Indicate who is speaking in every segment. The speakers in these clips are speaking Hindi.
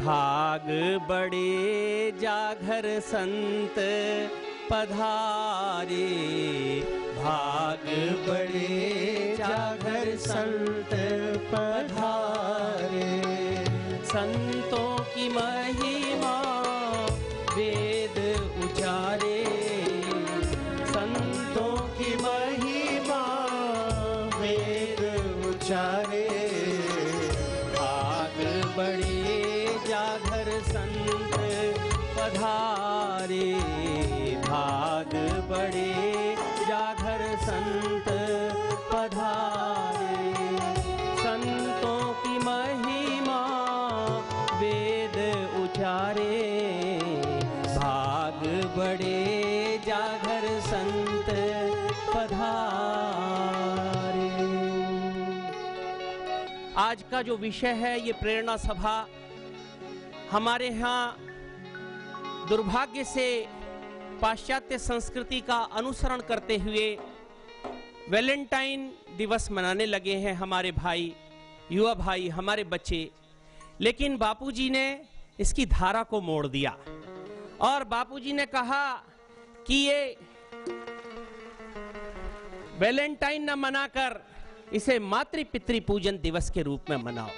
Speaker 1: भाग बड़े जागर संत पधारे, भाग बड़े जागर संत पधारे। संतों की महिमा वेद उचारे, संतों की महिमा वेद उचारे। भाग बड़े जागर संत पधारे, भाग बड़े जागर संत पधारे। संतों की महिमा वेद उचारे, भाग बड़े जागर संत पधारे। आज का जो विषय है ये प्रेरणा सभा। हमारे यहाँ दुर्भाग्य से पाश्चात्य संस्कृति का अनुसरण करते हुए वैलेंटाइन दिवस मनाने लगे हैं हमारे भाई, युवा भाई, हमारे बच्चे। लेकिन बापूजी ने इसकी धारा को मोड़ दिया और बापूजी ने कहा कि ये वैलेंटाइन न मनाकर इसे मातृ पितृ पूजन दिवस के रूप में मनाओ।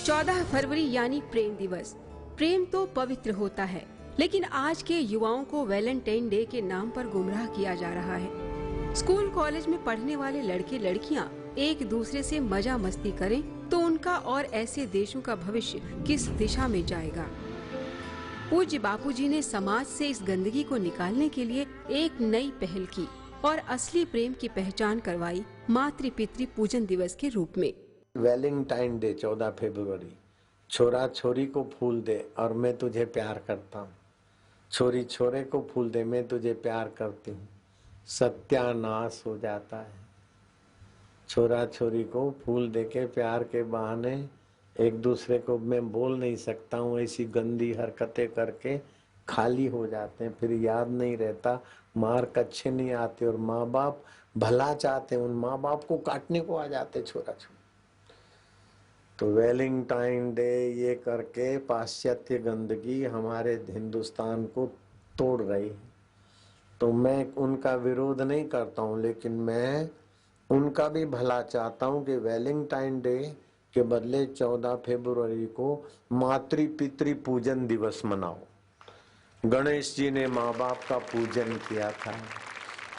Speaker 2: 14 फरवरी यानी प्रेम दिवस। प्रेम तो पवित्र होता है, लेकिन आज के युवाओं को वैलेंटाइन डे के नाम पर गुमराह किया जा रहा है। स्कूल कॉलेज में पढ़ने वाले लड़के लड़कियां एक दूसरे से मजा मस्ती करें तो उनका और ऐसे देशों का भविष्य किस दिशा में जाएगा। पूज्य बापूजी ने समाज से इस गंदगी को निकालने के लिए एक नई पहल की और असली प्रेम की पहचान करवाई मातृ पितृ पूजन दिवस के रूप में।
Speaker 3: वैलेंटाइन डे 14 फरवरी। छोरा छोरी को फूल दे और मैं तुझे प्यार करता हूँ, छोरी छोरे को फूल दे मैं तुझे प्यार करती हूँ। सत्यानाश हो जाता है। छोरा छोरी को फूल दे के प्यार के बहाने एक दूसरे को मैं बोल नहीं सकता हूँ, ऐसी गंदी हरकतें करके खाली हो जाते हैं। फिर याद नहीं रहता, मार्क अच्छे नहीं आते और माँ बाप भला चाहते, उन माँ बाप को काटने को आ जाते छोरा छोरी। तो वैलेंटाइन डे ये करके पाश्चात्य गंदगी हमारे हिंदुस्तान को तोड़ रही है। तो मैं उनका विरोध नहीं करता हूँ, लेकिन मैं उनका भी भला चाहता हूँ कि वैलेंटाइन डे के बदले 14 फरवरी को मातृ पितृ पूजन दिवस मनाओ। गणेश जी ने माँ बाप का पूजन किया था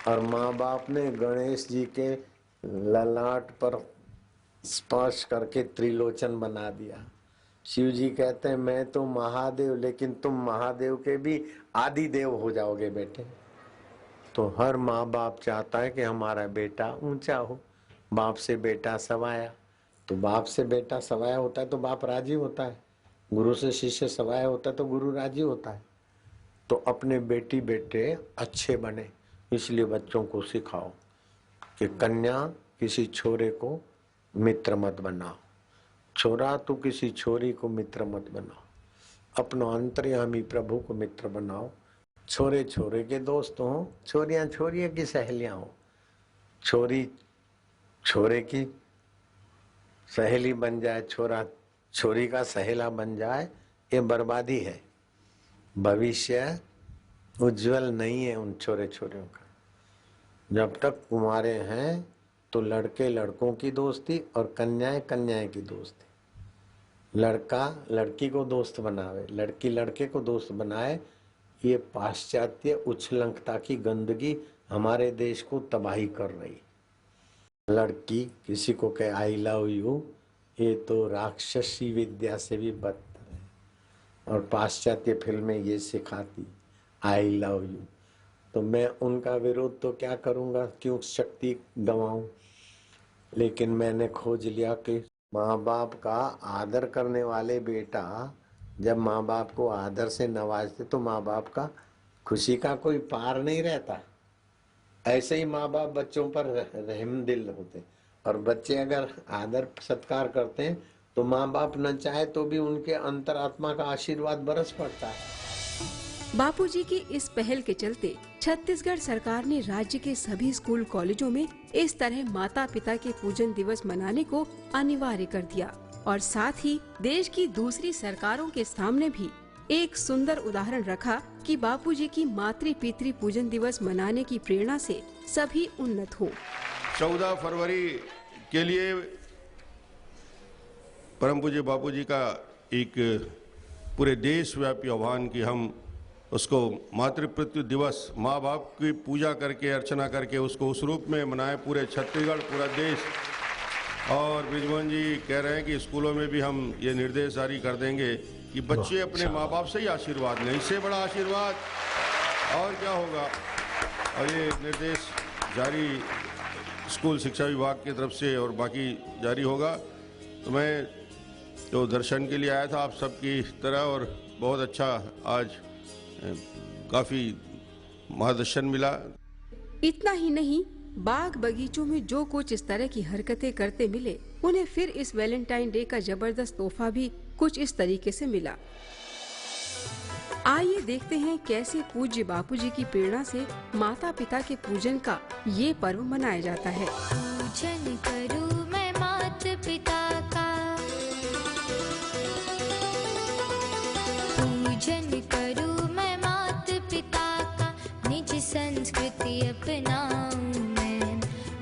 Speaker 3: और माँ बाप ने गणेश जी के ललाट पर स्पर्श करके त्रिलोचन बना दिया। शिव जी कहते हैं मैं तो महादेव, लेकिन तुम महादेव के भी आदि देव हो जाओगे बेटे। तो हर माँ बाप चाहता है कि हमारा बेटा ऊंचा हो। बाप से बेटा सवाया, तो बाप से बेटा सवाया होता है तो बाप राजी होता है। गुरु से शिष्य सवाया होता है तो गुरु राजी होता है। तो अपने बेटी बेटे अच्छे बने, इसलिए बच्चों को सिखाओ कि कन्या किसी छोरे को मित्र मत बनाओ, छोरा तू किसी छोरी को मित्र मत बनाओ, अपना अंतर्यामी प्रभु को मित्र बनाओ। छोरे छोरे के दोस्त हो, छोरियां छोरियों की सहेलियां हो। छोरी छोरे की सहेली बन जाए, छोरा छोरी का सहेला बन जाए, ये बर्बादी है। भविष्य उज्जवल नहीं है उन छोरे छोरियों का। जब तक कुंवारे हैं तो लड़के लड़कों की दोस्ती और कन्याएं कन्याएं की दोस्ती। लड़का लड़की को दोस्त बनावे, लड़की लड़के को दोस्त बनाए। ये पाश्चात्य उच्छृंखलता की गंदगी हमारे देश को तबाही कर रही। लड़की किसी को कहे आई लव यू, ये तो राक्षसी विद्या से भी बदतर है। और पाश्चात्य फिल्में ये सिखाती आई लव यू। तो मैं उनका विरोध तो क्या करूंगा, क्यों शक्ति गंवाऊं। लेकिन मैंने खोज लिया कि माँ बाप का आदर करने वाले बेटा जब माँ बाप को आदर से नवाजते तो माँ बाप का खुशी का कोई पार नहीं रहता। ऐसे ही माँ बाप बच्चों पर रहम दिल होते, और बच्चे अगर आदर सत्कार करते हैं तो माँ बाप न चाहे तो भी उनके अंतरात्मा का आशीर्वाद बरस पड़ता है।
Speaker 2: बापूजी की इस पहल के चलते छत्तीसगढ़ सरकार ने राज्य के सभी स्कूल कॉलेजों में इस तरह माता पिता के पूजन दिवस मनाने को अनिवार्य कर दिया। और साथ ही देश की दूसरी सरकारों के सामने भी एक सुंदर उदाहरण रखा कि बापूजी की मातृ पितृ पूजन दिवस मनाने की प्रेरणा से सभी उन्नत हों।
Speaker 4: 14 फरवरी के लिए परम पूज्य बापूजी का एक पूरे देशव्यापी आह्वान कि हम उसको मातृपितृ दिवस माँ बाप की पूजा करके अर्चना करके उसको उस रूप में मनाएं, पूरे छत्तीसगढ़ पूरा देश। और ब्रिजमोहन जी कह रहे हैं कि स्कूलों में भी हम ये निर्देश जारी कर देंगे कि बच्चे अपने माँ बाप से ही आशीर्वाद लें, इससे बड़ा आशीर्वाद और क्या होगा। और ये निर्देश जारी स्कूल शिक्षा विभाग की तरफ से और बाकी जारी होगा। तो मैं तो दर्शन के लिए आया था आप सबकी तरह और बहुत अच्छा आज काफी मार्गदर्शन मिला।
Speaker 2: इतना ही नहीं, बाग बगीचों में जो कुछ इस तरह की हरकतें करते मिले, उन्हें फिर इस वैलेंटाइन डे का जबरदस्त तोहफा भी कुछ इस तरीके से मिला। आइए देखते हैं कैसे पूज्य बापूजी की प्रेरणा से माता पिता के पूजन का ये पर्व मनाया जाता है।
Speaker 5: पूजन करूं मैं माता पिता का, पूजन करूं मैं माता पिता का, निज संस्कृति अपनाऊं मैं,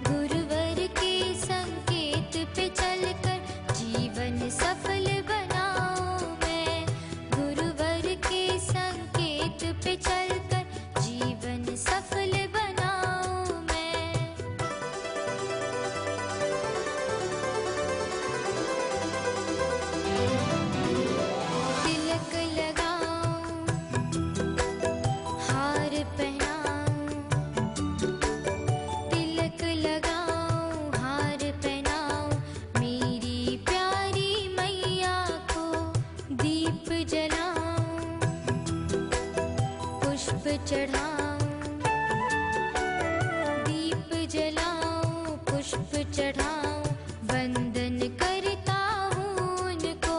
Speaker 5: गुरुवर के संकेत पे चलकर जीवन सफल बनाऊं मैं, गुरुवर के संकेत पे चलकर जीवन सफल बनाऊं मैं। तिलक लगाऊं, हार पहनाऊं, तिलक लगाऊं, हार पहनाऊं, मेरी प्यारी मैया को दीप जलाऊं, पुष्प चढ़ाऊं, दीप जलाऊं, पुष्प चढ़ाऊं, वंदन करता हूँ उनको।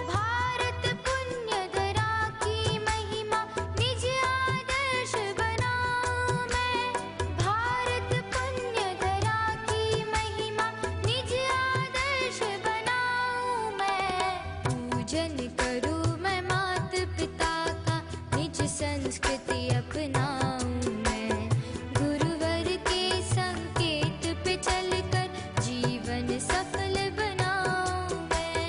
Speaker 5: भारत पुण्य धरा की महिमा निज आदर्श बनाऊं मैं, भारत पुण्य धरा की महिमा निज आदर्श बनाऊं मैं। पूजन करूं मैं माता पिता का, निज संस्कृति अपनाऊं मैं, गुरुवर के संकेत पे चलकर जीवन सफल बनाऊं मैं।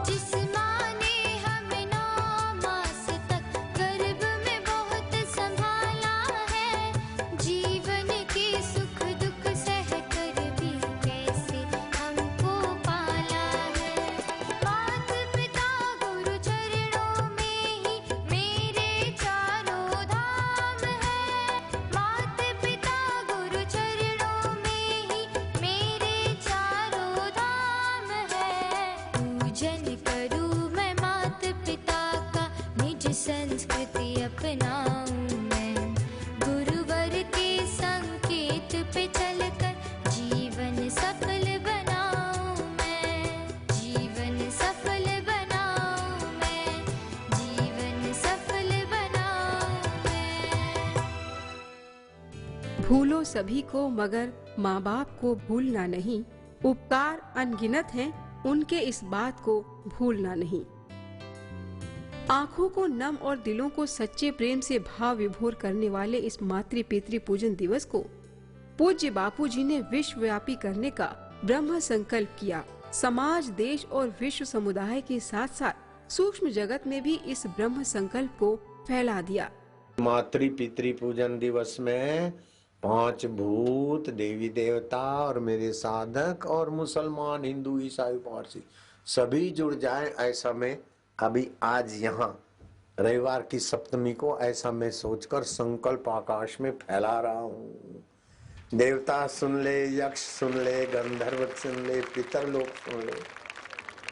Speaker 5: जिस माँ ने हमें 9 मास तक गर्भ में बहुत संभाला है, जीवन के सुख दुख सहकर भी कैसे हमको पाला है। माता पिता गुरु चरणों में ही मेरे चारों धाम है, माता पिता गुरु चरणों में ही मेरे चारों धाम है। पूजन करूं मैं माता पिता का, निज संस्कृति अपनाऊं मैं, गुरुवर के संकेत पे चलकर जीवन सफल बनाऊं मैं, जीवन सफल बनाऊं मैं, जीवन सफल बनाऊं मैं।
Speaker 2: भूलो सभी को मगर माँ बाप को भूलना नहीं, उपकार अनगिनत हैं, उनके इस बात को भूलना नहीं। आँखों को नम और दिलों को सच्चे प्रेम से भाव विभोर करने वाले इस मातृ पितृ पूजन दिवस को पूज्य बापूजी ने विश्वव्यापी करने का ब्रह्म संकल्प किया। समाज, देश और विश्व समुदाय के साथ साथ सूक्ष्म जगत में भी इस ब्रह्म संकल्प को फैला दिया।
Speaker 3: मातृ पितृ पूजन दिवस में 5 भूत, देवी देवता और मेरे साधक और मुसलमान, हिंदू, ईसाई, पारसी सभी जुड़ जाएं, ऐसा मैं अभी आज यहाँ रविवार की सप्तमी को ऐसा मैं सोचकर संकल्प आकाश में फैला रहा हूँ। देवता सुन ले, यक्ष सुन ले, गंधर्व सुन ले, पितर लोग सुन ले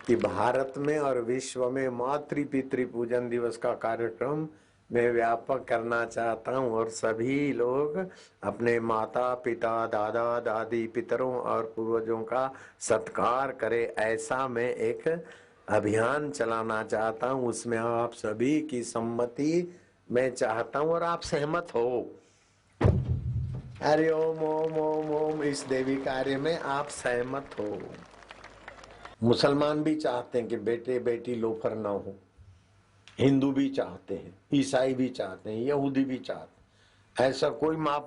Speaker 3: कि भारत में और विश्व में मातृ पितृ पूजन दिवस का कार्यक्रम मैं व्यापक करना चाहता हूँ और सभी लोग अपने माता पिता दादा दादी पितरों और पूर्वजों का सत्कार करें, ऐसा मैं एक अभियान चलाना चाहता हूँ। उसमें आप सभी की सम्मति मैं चाहता हूँ और आप सहमत हो। हरि ओम ओम ओम ओम। इस देवी कार्य में आप सहमत हो। मुसलमान भी चाहते हैं कि बेटे बेटी लोफर ना हो, हिंदू भी चाहते हैं, ईसाई भी चाहते हैं, यहूदी भी चाहते हैं। ऐसा कोई माँ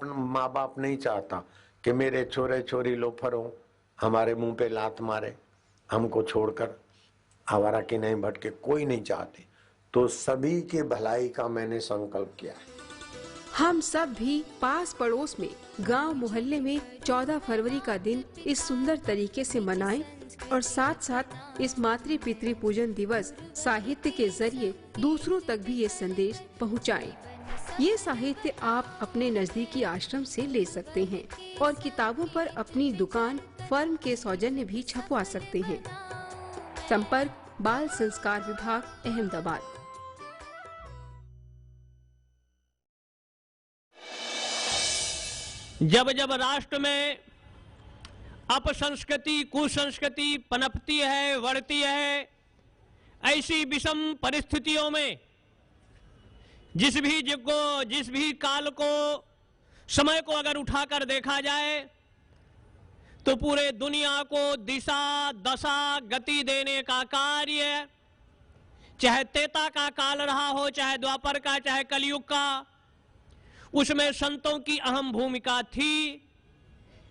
Speaker 3: बाप नहीं चाहता कि मेरे छोरे छोरी लोफर हो, हमारे मुंह पे लात मारे, हमको छोड़कर आवारा के नहीं भटके, कोई नहीं चाहते। तो सभी के भलाई का मैंने संकल्प किया है।
Speaker 2: हम सब भी पास पड़ोस में गांव मोहल्ले में 14 फरवरी का दिन इस सुंदर तरीके से मनाएं और साथ साथ इस मातृ पितृ पूजन दिवस साहित्य के जरिए दूसरों तक भी ये संदेश पहुंचाएं। ये साहित्य आप अपने नजदीकी आश्रम से ले सकते हैं और किताबों पर अपनी दुकान फर्म के सौजन्य भी छपवा सकते हैं। संपर्क बाल संस्कार विभाग, अहमदाबाद।
Speaker 1: जब जब राष्ट्र में अपसंस्कृति कुसंस्कृति पनपती है, बढ़ती है, ऐसी विषम परिस्थितियों में जिस भी काल को समय को अगर उठाकर देखा जाए तो पूरे दुनिया को दिशा दशा गति देने का कार्य, चाहे त्रेता का काल रहा हो, चाहे द्वापर का, चाहे कलयुग का, उसमें संतों की अहम भूमिका थी।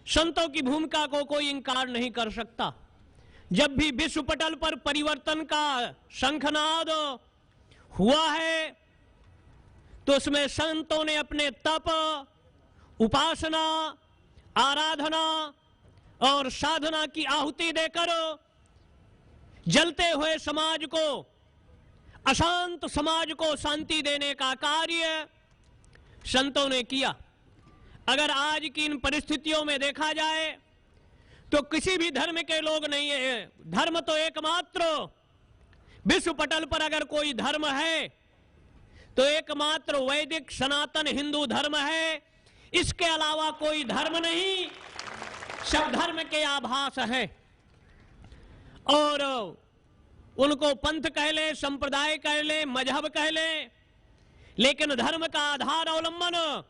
Speaker 1: संतों की भूमिका को कोई इंकार नहीं कर सकता। जब भी विश्व पटल पर परिवर्तन का शंखनाद हुआ है तो उसमें संतों ने अपने तप, उपासना, आराधना और साधना की आहुति देकर जलते हुए समाज को, अशांत समाज को शांति देने का कार्य संतों ने किया। अगर आज की इन परिस्थितियों में देखा जाए तो किसी भी धर्म के लोग नहीं है। धर्म तो एकमात्र विश्व पटल पर अगर कोई धर्म है तो एकमात्र वैदिक सनातन हिंदू धर्म है। इसके अलावा कोई धर्म नहीं, सब धर्म के आभास है। और उनको पंथ कह ले, संप्रदाय कह ले, मजहब कह ले, लेकिन धर्म का आधार अवलंबन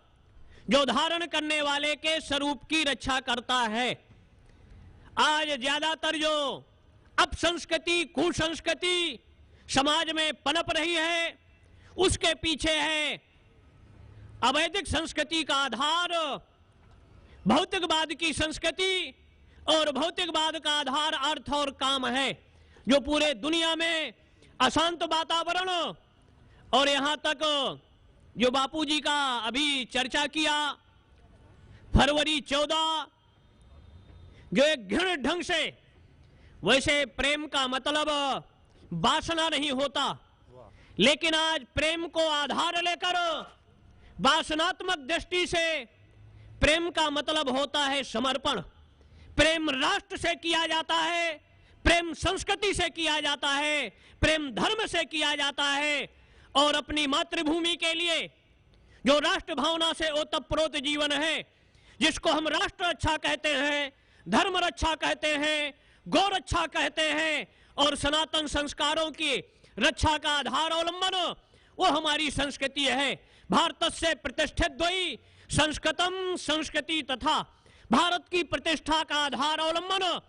Speaker 1: जो धारण करने वाले के स्वरूप की रक्षा करता है। आज ज्यादातर जो अपसंस्कृति कुसंस्कृति समाज में पनप रही है उसके पीछे है अवैदिक संस्कृति का आधार भौतिकवाद की संस्कृति, और भौतिकवाद का आधार अर्थ और काम है, जो पूरे दुनिया में अशांत वातावरण। और यहां तक जो बापूजी का अभी चर्चा किया, फरवरी 14 जो एक घृण ढंग से, वैसे प्रेम का मतलब वासना नहीं होता, लेकिन आज प्रेम को आधार लेकर वासनात्मक दृष्टि से प्रेम का मतलब होता है समर्पण। प्रेम राष्ट्र से किया जाता है, प्रेम संस्कृति से किया जाता है, प्रेम धर्म से किया जाता है, और अपनी मातृभूमि के लिए जो राष्ट्र भावना से ओतप्रोत जीवन है, जिसको हम राष्ट्र रक्षा कहते हैं, धर्म रक्षा कहते हैं, गौ रक्षा कहते हैं, और सनातन संस्कारों की रक्षा का आधार अवलंबन वो हमारी संस्कृति है। भारत से प्रतिष्ठित द्वयी संस्कृतम संस्कृति तथा, भारत की प्रतिष्ठा का आधार अवलंबन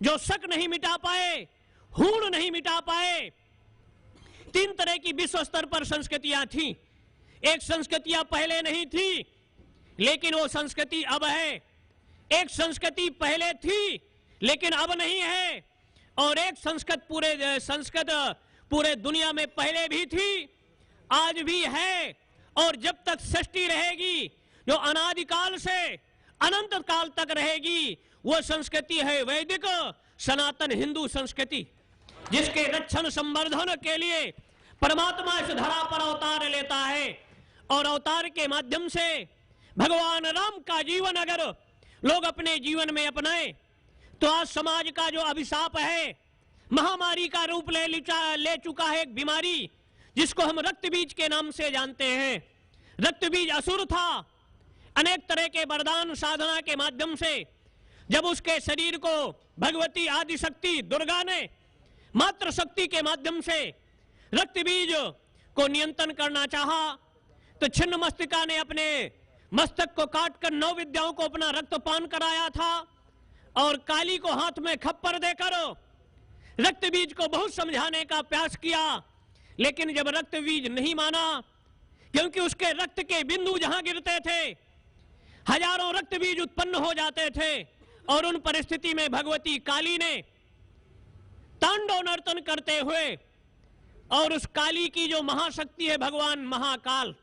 Speaker 1: जो शक नहीं मिटा पाए, हूण नहीं मिटा पाए। 3 तरह की विश्व स्तर पर संस्कृतियां थी। एक संस्कृतियां पहले नहीं थी लेकिन वो संस्कृति अब है, एक संस्कृति पहले थी लेकिन अब नहीं है, और एक संस्कृत पूरे दुनिया में पहले भी थी, आज भी है, और जब तक सृष्टि रहेगी, जो अनादिकाल से अनंत काल तक रहेगी, वो संस्कृति है वैदिक सनातन हिंदू संस्कृति, जिसके रक्षण संवर्धन के लिए परमात्मा इस धरा पर अवतार लेता है। और अवतार के माध्यम से भगवान राम का जीवन अगर लोग अपने जीवन में अपनाए तो आज समाज का जो अभिशाप है, महामारी का रूप ले चुका है एक बीमारी,
Speaker 6: जिसको हम रक्त बीज के नाम से जानते हैं। रक्त बीज असुर था। अनेक तरह के वरदान साधना के माध्यम से जब उसके शरीर को भगवती आदि शक्ति दुर्गा ने मात्र शक्ति के माध्यम से रक्त बीज को नियंत्रण करना चाहा, तो छिन्न मस्तिका ने अपने मस्तक को काटकर 9 विद्याओं को अपना रक्तपान कराया था और काली को हाथ में खप्पर देकर रक्त बीज को बहुत समझाने का प्रयास किया, लेकिन जब रक्त बीज नहीं माना, क्योंकि उसके रक्त के बिंदु जहां गिरते थे हजारों रक्त बीज उत्पन्न हो जाते थे, और उन परिस्थिति में भगवती काली ने तांडव नर्तन करते हुए, और उस काली की जो महाशक्ति है भगवान महाकाल,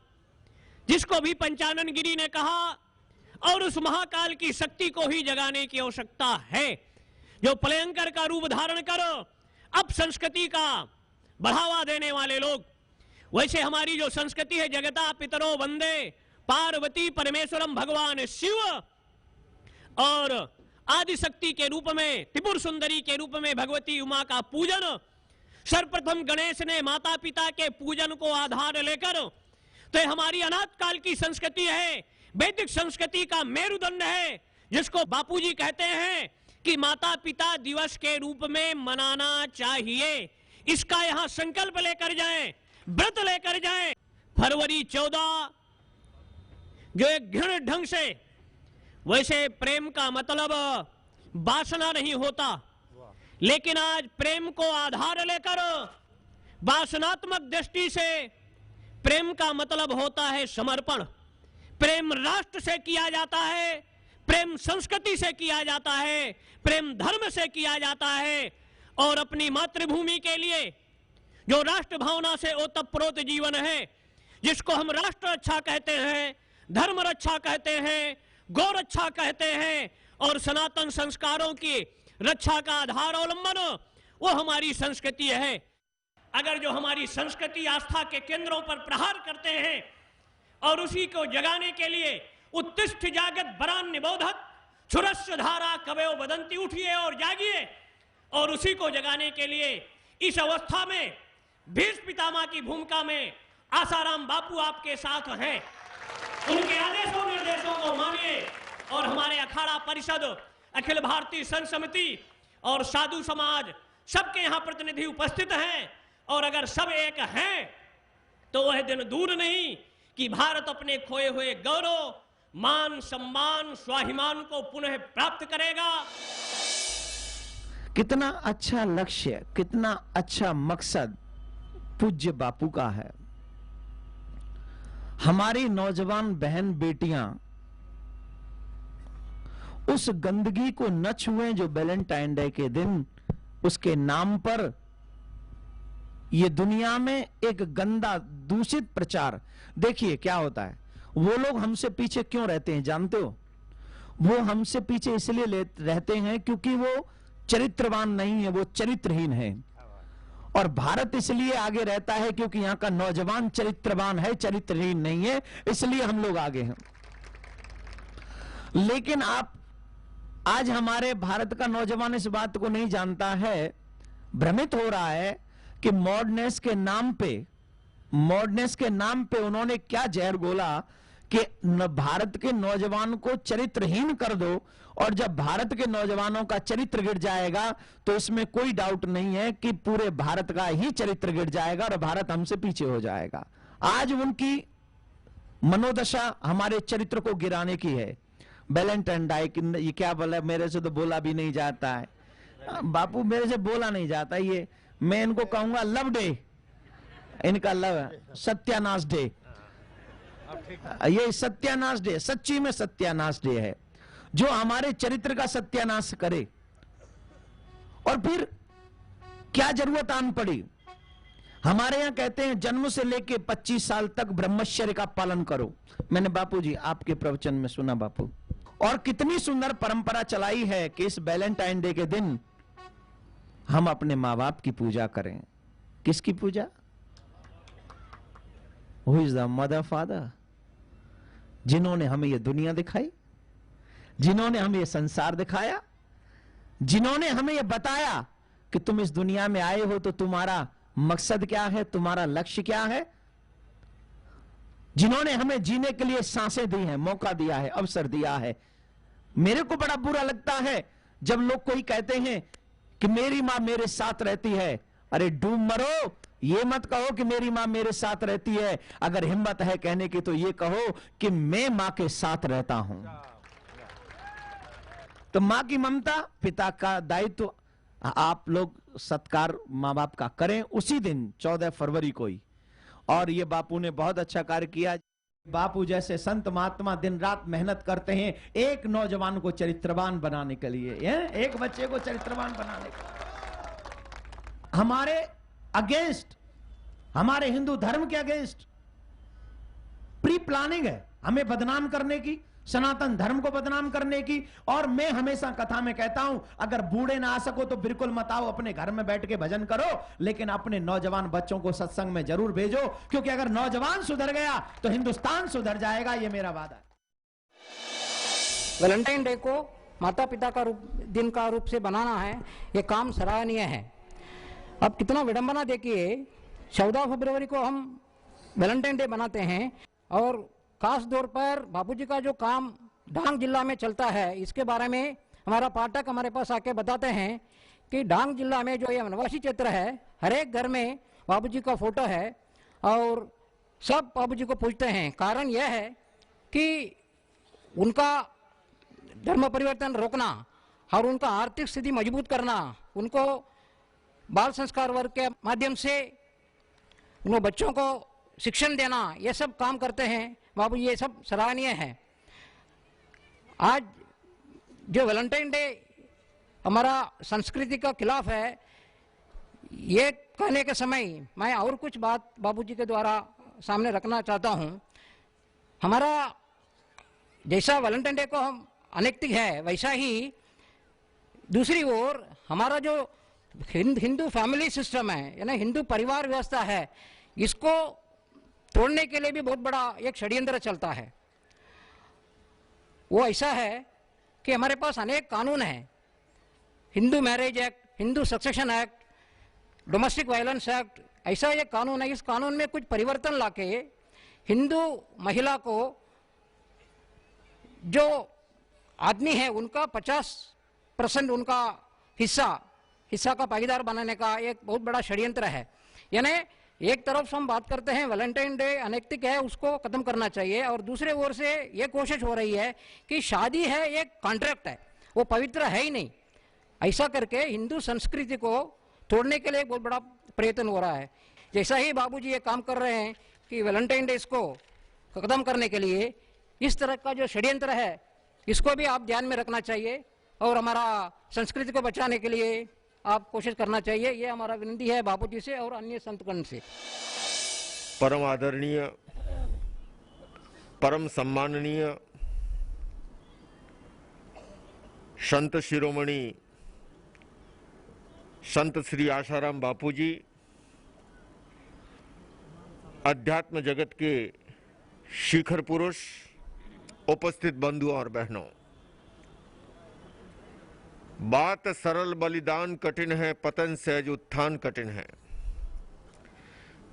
Speaker 6: जिसको भी पंचानन गिरी ने कहा, और उस महाकाल की शक्ति को ही जगाने की आवश्यकता है, जो प्रलयंकर का रूप धारण करो अब संस्कृति का बढ़ावा देने वाले लोग। वैसे हमारी जो संस्कृति है, जगता पितरो वंदे पार्वती परमेश्वरम, भगवान शिव और आदि शक्ति के रूप में, त्रिपुर सुंदरी के रूप में भगवती उमा का पूजन, सर्वप्रथम गणेश ने माता पिता के पूजन को आधार लेकर, तो ये हमारी अनाथ काल की संस्कृति है, वैदिक संस्कृति का मेरुदंड है, जिसको बापूजी कहते हैं कि माता पिता दिवस के रूप में मनाना चाहिए। इसका यहां संकल्प लेकर जाएं, व्रत लेकर जाएं। फरवरी 14 जो एक घृण ढंग से, वैसे प्रेम का मतलब वासना नहीं होता, लेकिन आज प्रेम को आधार लेकर वासनात्मक दृष्टि से प्रेम का मतलब होता है समर्पण। प्रेम राष्ट्र से किया जाता है, प्रेम संस्कृति से किया जाता है, प्रेम धर्म से किया जाता है, और अपनी मातृभूमि के लिए जो राष्ट्र भावना से ओतप्रोत जीवन है, जिसको हम राष्ट्र रक्षा कहते हैं, धर्म रक्षा कहते हैं, गौ रक्षा कहते हैं, और सनातन संस्कारों की रक्षा का आधार अवलंबन, वो हमारी संस्कृति है। अगर जो हमारी संस्कृति आस्था के केंद्रों पर प्रहार करते हैं और उसी को जगाने के लिए उत्तिष्ठ जागत बरान निबोधत छुरस्य धारा कवयो बदंती, उठिए और जागिए, और उसी को जगाने के लिए इस अवस्था में भीष्म पितामह की भूमिका में आसाराम बापू आपके साथ हैं। उनके आदेशों निर्देशों को मानिए, और हमारे अखाड़ा परिषद, अखिल भारतीय संत समिति और साधु समाज सबके यहाँ प्रतिनिधि उपस्थित हैं, और अगर सब एक हैं तो वह दिन दूर नहीं कि भारत अपने खोए हुए गौरव, मान, सम्मान, स्वाभिमान को पुनः प्राप्त करेगा।
Speaker 7: कितना अच्छा लक्ष्य, कितना अच्छा मकसद पूज्य बापू का है। हमारी नौजवान बहन बेटियां उस गंदगी को न छुएं जो वैलेंटाइन डे के दिन उसके नाम पर ये दुनिया में एक गंदा दूषित प्रचार। देखिए क्या होता है, वो लोग हमसे पीछे क्यों रहते हैं जानते हो? वो हमसे पीछे इसलिए रहते हैं क्योंकि वो चरित्रवान नहीं है, वो चरित्रहीन है। और भारत इसलिए आगे रहता है क्योंकि यहां का नौजवान चरित्रवान है, चरित्रहीन नहीं है, इसलिए हम लोग आगे हैं। लेकिन आप आज हमारे भारत का नौजवान इस बात को नहीं जानता है, भ्रमित हो रहा है कि मॉडर्ननेस के नाम पे उन्होंने क्या जहर घोला कि भारत के नौजवान को चरित्रहीन कर दो, और जब भारत के नौजवानों का चरित्र गिर जाएगा तो इसमें कोई डाउट नहीं है कि पूरे भारत का ही चरित्र गिर जाएगा और भारत हमसे पीछे हो जाएगा। आज उनकी मनोदशा हमारे चरित्र को गिराने की है। वैलेंटाइन डे, ये क्या बोला, मेरे से तो बोला भी नहीं जाता है बापू, मेरे से बोला नहीं जाता। ये मैं इनको कहूंगा लव डे, इनका लव सत्यानाश डे। ये सत्यानाश डे सच्ची में सत्यानाश डे है, जो हमारे चरित्र का सत्यानाश करे। और फिर क्या जरूरत आन पड़ी? हमारे यहां कहते हैं जन्म से लेके 25 साल तक ब्रह्मचर्य का पालन करो। मैंने बापूजी आपके प्रवचन में सुना बापू, और कितनी सुंदर परंपरा चलाई है कि इस वैलेंटाइन डे के दिन हम अपने माँ बाप की पूजा करें। किसकी पूजा? Who is the mother father, जिन्होंने हमें ये दुनिया दिखाई, जिन्होंने हमें ये संसार दिखाया, जिन्होंने हमें ये बताया कि तुम इस दुनिया में आए हो तो तुम्हारा मकसद क्या है, तुम्हारा लक्ष्य क्या है। जिन्होंने हमें जीने के लिए सांसें दी हैं, मौका दिया है, अवसर दिया है। मेरे को बड़ा बुरा लगता है जब लोग कोई कहते हैं कि मेरी मां मेरे साथ रहती है। अरे डूब मरो, ये मत कहो कि मेरी मां मेरे साथ रहती है। अगर हिम्मत है कहने की तो ये कहो कि मैं मां के साथ रहता हूं। तो मां की ममता, पिता का दायित्व आप लोग सत्कार मां बाप का करें उसी दिन 14 फरवरी को ही। और ये बापू ने बहुत अच्छा कार्य किया। बापू जैसे संत महात्मा दिन रात मेहनत करते हैं एक नौजवान को चरित्रवान बनाने के लिए, एक बच्चे को चरित्रवान बनाने के लिए। हमारे अगेंस्ट, हमारे हिंदू धर्म के अगेंस्ट प्री प्लानिंग है हमें बदनाम करने की, सनातन धर्म को बदनाम करने की। और मैं हमेशा कथा में कहता हूं, अगर बूढ़े ना आ सको तो बिल्कुल मत आओ, अपने घर में बैठ के भजन करो, लेकिन अपने नौजवान बच्चों को सत्संग में जरूर भेजो, क्योंकि अगर नौजवान सुधर गया तो हिंदुस्तान सुधर जाएगा। ये मेरा वादा है।
Speaker 8: वैलेंटाइन डे को माता पिता का दिन का रूप से बनाना है, ये काम सराहनीय है। अब कितना विडंबना देखिए, 14 फरवरी को हम वैलेंटाइन डे बनाते हैं और खास तौर पर बापूजी का जो काम डांग जिला में चलता है, इसके बारे में हमारा पाठक हमारे पास आके बताते हैं कि डांग जिला में जो ये वनवासी क्षेत्र है, हर एक घर में बापूजी का फोटो है और सब बापूजी को पूछते हैं। कारण यह है कि उनका धर्म परिवर्तन रोकना और उनका आर्थिक स्थिति मजबूत करना, उनको बाल संस्कार वर्ग के माध्यम से उन बच्चों को शिक्षण देना, ये सब काम करते हैं बाबू। ये सब सराहनीय है। आज जो वैलेंटाइन डे हमारा संस्कृति का खिलाफ है, ये कहने के समय मैं और कुछ बात बाबूजी के द्वारा सामने रखना चाहता हूं। हमारा जैसा वैलेंटाइन डे को हम अनैतिक है, वैसा ही दूसरी ओर हमारा जो हिंदू फैमिली सिस्टम है, यानी हिंदू परिवार व्यवस्था है, इसको तोड़ने के लिए भी बहुत बड़ा एक षड्यंत्र चलता है। वो ऐसा है कि हमारे पास अनेक कानून हैं, Hindu marriage act, Hindu succession act, domestic violence act, ऐसा एक कानून है। इस कानून में कुछ परिवर्तन लाके हिंदू महिला को, जो आदमी है उनका 50% उनका हिस्सा का भागीदार बनाने का एक बहुत बड़ा षड्यंत्र है। यानी एक तरफ हम बात करते हैं वैलेंटाइन डे अनैतिक है, उसको खत्म करना चाहिए, और दूसरे ओर से ये कोशिश हो रही है कि शादी है एक कॉन्ट्रैक्ट है, वो पवित्र है ही नहीं। ऐसा करके हिंदू संस्कृति को तोड़ने के लिए बहुत बड़ा प्रयत्न हो रहा है। जैसा ही बाबूजी ये काम कर रहे हैं कि वैलेंटाइन डे इसको खत्म करने के लिए, इस तरह का जो षड्यंत्र है इसको भी आप ध्यान में रखना चाहिए और हमारा संस्कृति को बचाने के लिए आप कोशिश करना चाहिए। ये हमारा विनती है बापूजी से और अन्य संतगण से।
Speaker 9: परम आदरणीय, परम सम्माननीय संत शिरोमणि संत श्री आशाराम बापूजी, अध्यात्म जगत के शिखर पुरुष, उपस्थित बंधुओं और बहनों, बात सरल बलिदान कठिन है, पतन सहज उत्थान कठिन है।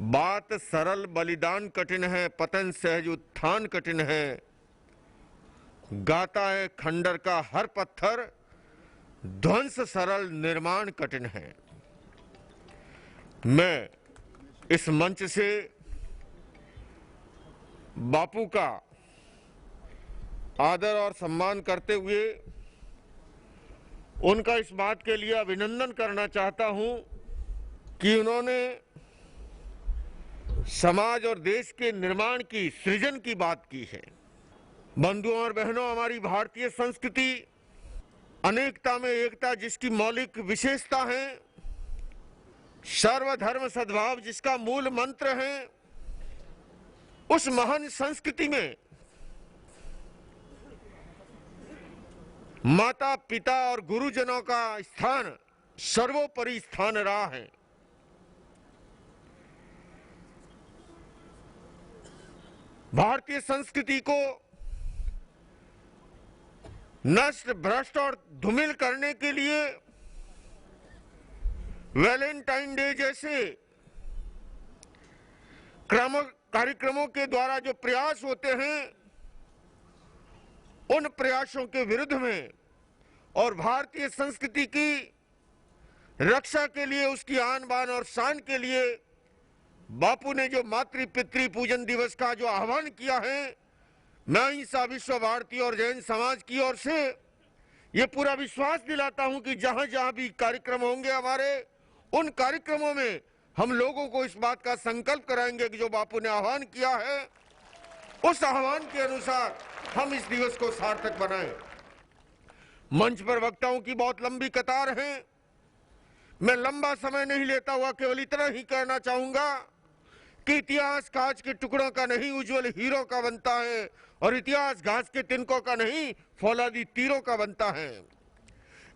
Speaker 9: बात सरल बलिदान कठिन है, पतन सहज उत्थान कठिन है। गाता है खंडर का हर पत्थर, ध्वंस सरल निर्माण कठिन है। मैं इस मंच से बापू का आदर और सम्मान करते हुए उनका इस बात के लिए अभिनंदन करना चाहता हूं कि उन्होंने समाज और देश के निर्माण की, सृजन की बात की है। बंधुओं और बहनों, हमारी भारतीय संस्कृति अनेकता में एकता जिसकी मौलिक विशेषता है, सर्वधर्म सद्भाव जिसका मूल मंत्र है, उस महान संस्कृति में माता पिता और गुरुजनों का स्थान सर्वोपरि स्थान रहा है। भारतीय संस्कृति को नष्ट, भ्रष्ट और धूमिल करने के लिए वैलेंटाइन डे जैसे कार्यक्रमों के द्वारा जो प्रयास होते हैं उन प्रयासों के विरुद्ध में और भारतीय संस्कृति की रक्षा के लिए, उसकी आन बान और शान के लिए बापू ने जो मातृ पितृ पूजन दिवस का जो आह्वान किया है, मैं अहिंसा विश्व भारती और जैन समाज की ओर से ये पूरा विश्वास दिलाता हूं कि जहां जहां भी कार्यक्रम होंगे हमारे, उन कार्यक्रमों में हम लोगों को इस बात का संकल्प कराएंगे कि जो बापू ने आह्वान किया है उस आह्वान के अनुसार हम इस दिवस को सार्थक बनाएं। मंच पर वक्ताओं की बहुत लंबी कतार है, मैं लंबा समय नहीं लेता हुआ केवल इतना ही कहना चाहूंगा कि इतिहास कांच के टुकड़ों का नहीं उज्जवल हीरो का बनता है, और इतिहास घास के तिनकों का नहीं फौलादी तीरों का बनता है।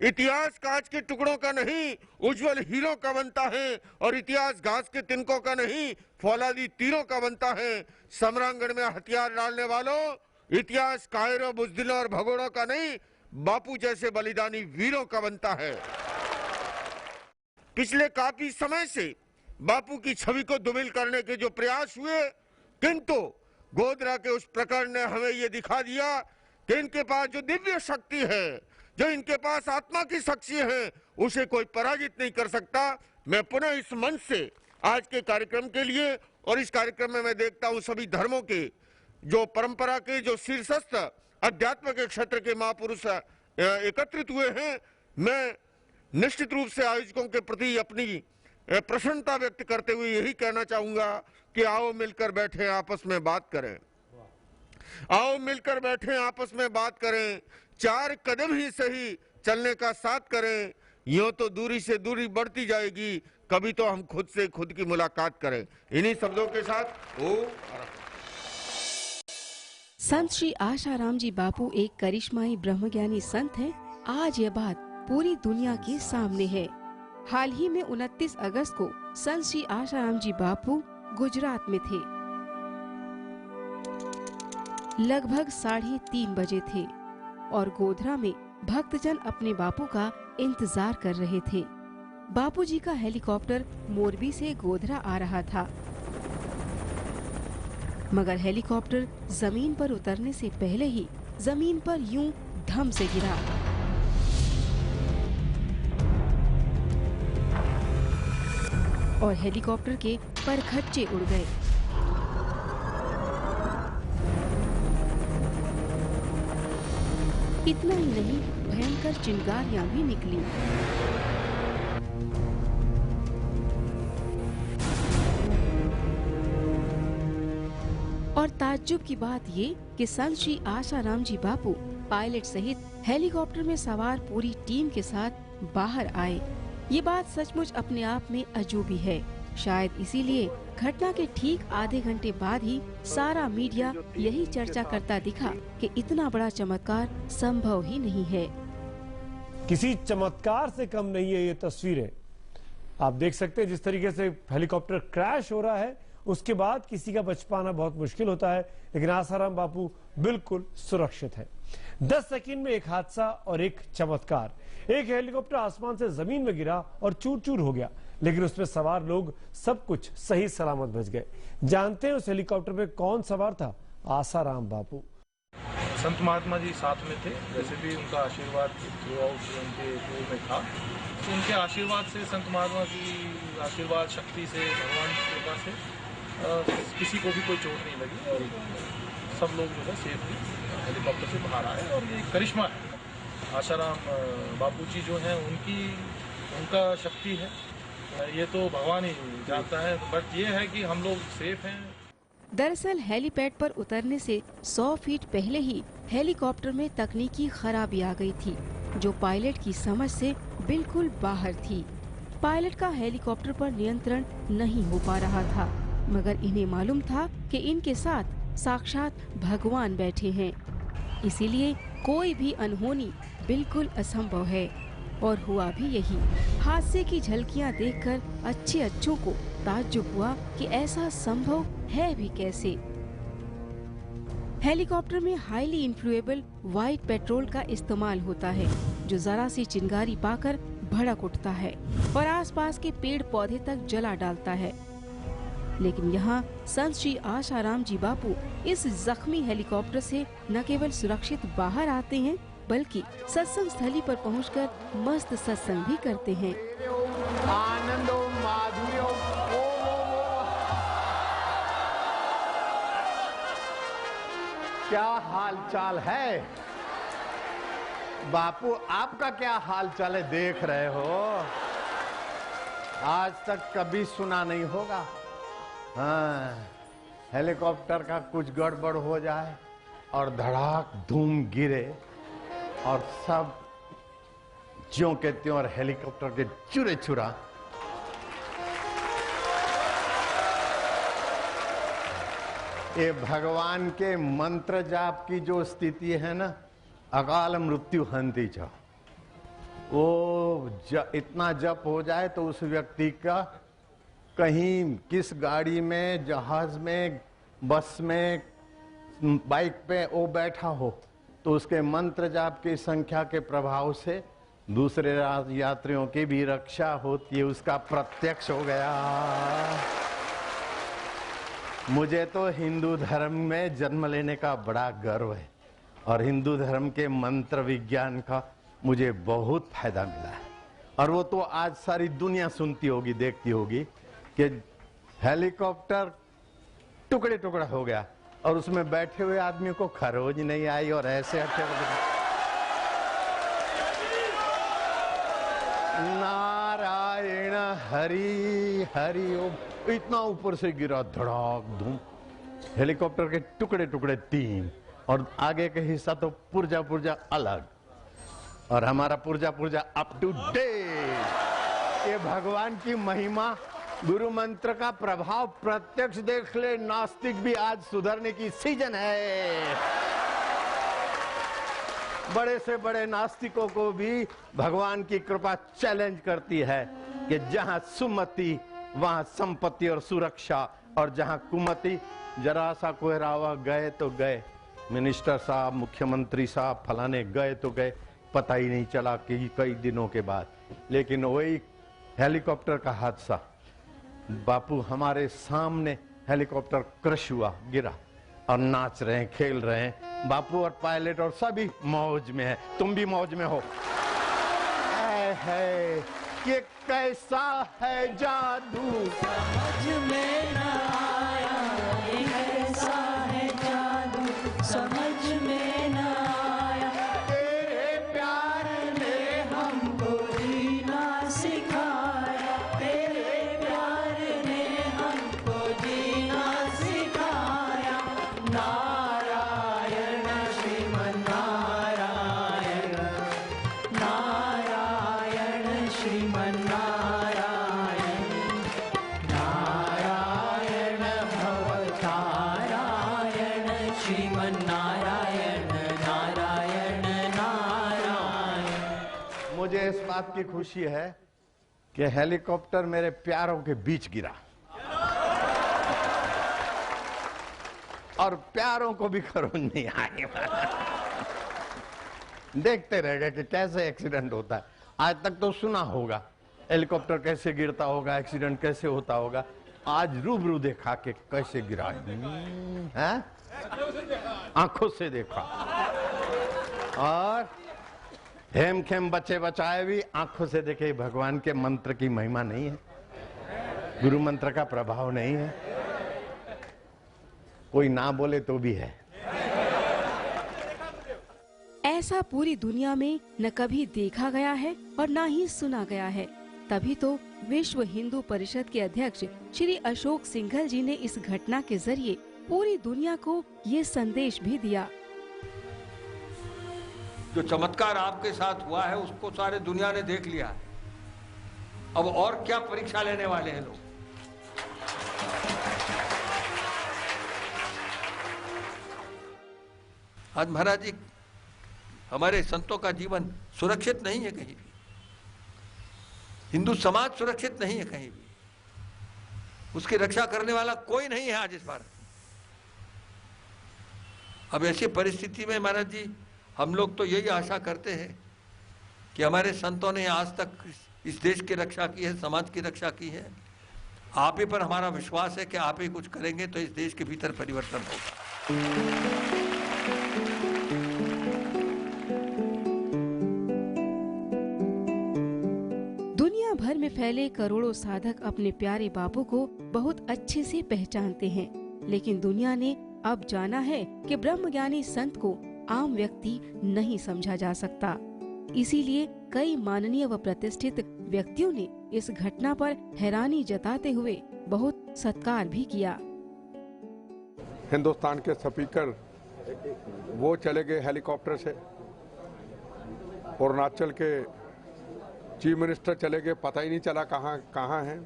Speaker 9: इतिहास कांच के टुकड़ों का नहीं उज्जवल हीरो का बनता है, और इतिहास घास के तिनकों का नहीं फौलादी तीरों का बनता है। समरांगण में हथियार डालने वालों, इतिहास कायरों, बुजदिलों और भगोड़ों का नहीं, बापू जैसे बलिदानी वीरों का बनता है। पिछले काफी समय से बापू की छवि को दुमिल करने के जो प्रयास हुए, किंतु गोधरा के उस प्रकरण ने हमें ये दिखा दिया कि इनके पास जो दिव्य शक्ति है, जो इनके पास आत्मा की शक्ति है, उसे कोई पराजित नहीं कर सकता। मैं पुनः इस मंच से आज के कार्यक्रम के लिए, और इस कार्यक्रम में मैं देखता हूं सभी धर्मों के जो परंपरा के जो शीर्षस्थ अध्यात्म के क्षेत्र के महापुरुष एकत्रित हुए हैं, मैं निश्चित रूप से आयोजकों के प्रति अपनी प्रसन्नता व्यक्त करते हुए यही कहना चाहूंगा कि आओ मिलकर बैठे आपस में बात करें, आओ मिलकर बैठे आपस में बात करें, 4 कदम ही सही चलने का साथ करें, यूं तो दूरी से दूरी बढ़ती जाएगी, कभी तो हम खुद से खुद की मुलाकात करें। इन्हीं शब्दों के साथ
Speaker 2: संत श्री आशाराम जी बापू एक करिश्माई ब्रह्मज्ञानी संत हैं। आज यह बात पूरी दुनिया के सामने है। हाल ही में 29 अगस्त को संत श्री आशाराम जी बापू गुजरात में थे। लगभग 3:30 बजे थे और गोधरा में भक्तजन अपने बापू का इंतजार कर रहे थे। बापू जी का हेलीकॉप्टर मोरबी से गोधरा आ रहा था, मगर हेलीकॉप्टर जमीन पर उतरने से पहले ही जमीन पर यूं धम से गिरा। और हेलीकॉप्टर के परखच्चे उड़ गए। इतना ही नहीं, भयंकर चिंगारियां भी निकली। और ताज्जुब की बात ये कि संत श्री आशाराम जी बापू पायलट सहित हेलीकॉप्टर में सवार पूरी टीम के साथ बाहर आए। ये बात सचमुच अपने आप में अजूबी है। शायद इसीलिए घटना के ठीक आधे घंटे बाद ही सारा मीडिया यही चर्चा करता दिखा कि इतना बड़ा चमत्कार संभव ही नहीं है।
Speaker 10: किसी चमत्कार से कम नहीं है ये तस्वीरें। आप देख सकते हैं जिस तरीके से हेलीकॉप्टर क्रैश हो रहा है, उसके बाद किसी का बच पाना बहुत मुश्किल होता है, लेकिन आसाराम बापू बिल्कुल सुरक्षित है। 10 सेकंड में एक हादसा और एक चमत्कार। एक हेलीकॉप्टर आसमान से जमीन में गिरा और चूर चूर हो गया, लेकिन उसमें सवार लोग सब कुछ सही सलामत बच गए। जानते हैं उस हेलीकॉप्टर में कौन सवार था? आसाराम बापू।
Speaker 11: संत महात्मा जी साथ में थे, वैसे भी उनका आशीर्वाद थ्रू आउट उनके टूर में था। तो उनके आशीर्वाद से, संत महात्मा की आशीर्वाद शक्ति से, भगवान की कृपा से किसी को भी कोई चोट नहीं लगी और सब लोग जो है सेफली हेलीकॉप्टर से बाहर आए। और ये करिश्मा है, आशाराम बापू जी जो हैं उनका शक्ति है, ये तो भगवान ही जानता है। बट ये है कि हम लोग सेफ हैं।
Speaker 2: दरअसल हेलीपैड पर उतरने से 100 फीट पहले ही हेलीकॉप्टर में तकनीकी खराबी आ गई थी, जो पायलट की समझ से बिल्कुल बाहर थी। पायलट का हेलीकॉप्टर पर नियंत्रण नहीं हो पा रहा था, मगर इन्हें मालूम था कि इनके साथ साक्षात भगवान बैठे हैं। इसीलिए कोई भी अनहोनी बिल्कुल असंभव है। और हुआ भी यही। हादसे की झलकियां देखकर अच्छों को ताज्जुब हुआ कि ऐसा संभव है भी कैसे। हेलीकॉप्टर में हाईली इन्फ्लुएबल व्हाइट पेट्रोल का इस्तेमाल होता है, जो जरा सी चिंगारी पाकर भड़क उठता है और आसपास के पेड़ पौधे तक जला डालता है। लेकिन यहाँ संत श्री आशाराम जी बापू इस जख्मी हेलीकॉप्टर से न केवल सुरक्षित बाहर आते हैं बल्कि सत्संग स्थली पर पहुंचकर मस्त सत्संग भी करते हैं।
Speaker 3: आनंदो माधुर्यो क्या हाल चाल है बापू, आपका क्या हाल चाल है? देख रहे हो आज तक कभी सुना नहीं होगा। हाँ, हेलीकॉप्टर का कुछ गड़बड़ हो जाए और धड़ाक धूम गिरे और सब ज्यों के त्यों और हेलीकॉप्टर के चूरे चूरा। ये भगवान के मंत्र जाप की जो स्थिति है ना, अकाल मृत्यु हंती च, वो इतना जप हो जाए तो उस व्यक्ति का कहीं किस गाड़ी में, जहाज में, बस में, बाइक पे वो बैठा हो तो उसके मंत्र जाप की संख्या के प्रभाव से दूसरे यात्रियों की भी रक्षा होती है। उसका प्रत्यक्ष हो गया। मुझे तो हिंदू धर्म में जन्म लेने का बड़ा गर्व है और हिंदू धर्म के मंत्र विज्ञान का मुझे बहुत फायदा मिला है। और वो तो आज सारी दुनिया सुनती होगी, देखती होगी कि हेलीकॉप्टर टुकड़े टुकड़ा हो गया और उसमें बैठे हुए आदमी को खरोज नहीं आई और ऐसे हटे नारायण हरि हरि ओम, इतना ऊपर से गिरा धड़ाक धूम, हेलीकॉप्टर के टुकड़े टुकड़े 3 और आगे के हिस्सा तो पुर्जा पुर्जा अलग और हमारा पुर्जा पुर्जा अप टू डेट। ये भगवान की महिमा, गुरु मंत्र का प्रभाव प्रत्यक्ष देख ले। नास्तिक भी आज सुधरने की सीजन है। बड़े से बड़े नास्तिकों को भी भगवान की कृपा चैलेंज करती है कि जहां सुमति वहां संपत्ति और सुरक्षा, और जहां कुमति जरा सा कोहरावा गए तो गए, मिनिस्टर साहब, मुख्यमंत्री साहब फलाने गए तो गए, पता ही नहीं चला कि कई दिनों के बाद। लेकिन वही हेलीकॉप्टर का हादसा, बापू हमारे सामने हेलीकॉप्टर क्रश हुआ, गिरा और नाच रहे हैं, खेल रहे हैं। बापू और पायलट और सभी मौज में है। तुम भी मौज में हो। है ये कैसा है जादू
Speaker 12: समझ में न आया, ये कैसा है जादू समझ में न आया। तेरे प्यार ने हमको जीना सिखाया, तेरे प्यार ने हमको जीना सिखाया। नारायण श्रीमन नारायण, नारायण श्रीमन नारायण, नारायण भवतारायण श्रीमन नारायण, नारायण नारायण।
Speaker 3: मुझे इस बात की खुशी है कि हेलीकॉप्टर मेरे प्यारों के बीच गिरा और प्यारों को भी खरोंच नहीं आई। देखते रह गए कि कैसे एक्सीडेंट होता है। आज तक तो सुना होगा हेलीकॉप्टर कैसे गिरता होगा, एक्सीडेंट कैसे होता होगा। आज रूबरू देखा कि कैसे गिरा है, आंखों से देखा। और हेम खेम बचे बचाए भी आंखों से देखे। भगवान के मंत्र की महिमा नहीं है, गुरु मंत्र का प्रभाव नहीं है, कोई ना बोले तो भी है।
Speaker 2: ऐसा पूरी दुनिया में न कभी देखा गया है और न ही सुना गया है। तभी तो विश्व हिंदू परिषद के अध्यक्ष श्री अशोक सिंघल जी ने इस घटना के जरिए पूरी दुनिया को ये संदेश भी दिया।
Speaker 13: जो चमत्कार आपके साथ हुआ है उसको सारे दुनिया ने देख लिया। अब और क्या परीक्षा लेने वाले हैं लोग। आज महाराज जी, हमारे संतों का जीवन सुरक्षित नहीं है कहीं भी, हिंदू समाज सुरक्षित नहीं है कहीं भी, उसकी रक्षा करने वाला कोई नहीं है आज इस भारत में। अब ऐसी परिस्थिति में महाराज जी, हम लोग तो यही आशा करते हैं कि हमारे संतों ने आज तक इस देश की रक्षा की है, समाज की रक्षा की है, आप ही पर हमारा विश्वास है कि आप ही कुछ करेंगे तो इस देश के भीतर परिवर्तन होगा।
Speaker 2: दुनिया भर में फैले करोड़ों साधक अपने प्यारे बापू को बहुत अच्छे से पहचानते हैं, लेकिन दुनिया ने अब जाना है कि ब्रह्मज्ञानी संत को आम व्यक्ति नहीं समझा जा सकता। इसीलिए कई माननीय व प्रतिष्ठित व्यक्तियों ने इस घटना पर हैरानी जताते हुए बहुत सत्कार भी किया।
Speaker 14: हिंदुस्तान के स्पीकर वो चले गए हेलीकॉप्टर से, अरुणाचल के चीफ मिनिस्टर चले गए, पता ही नहीं चला कहाँ हैं,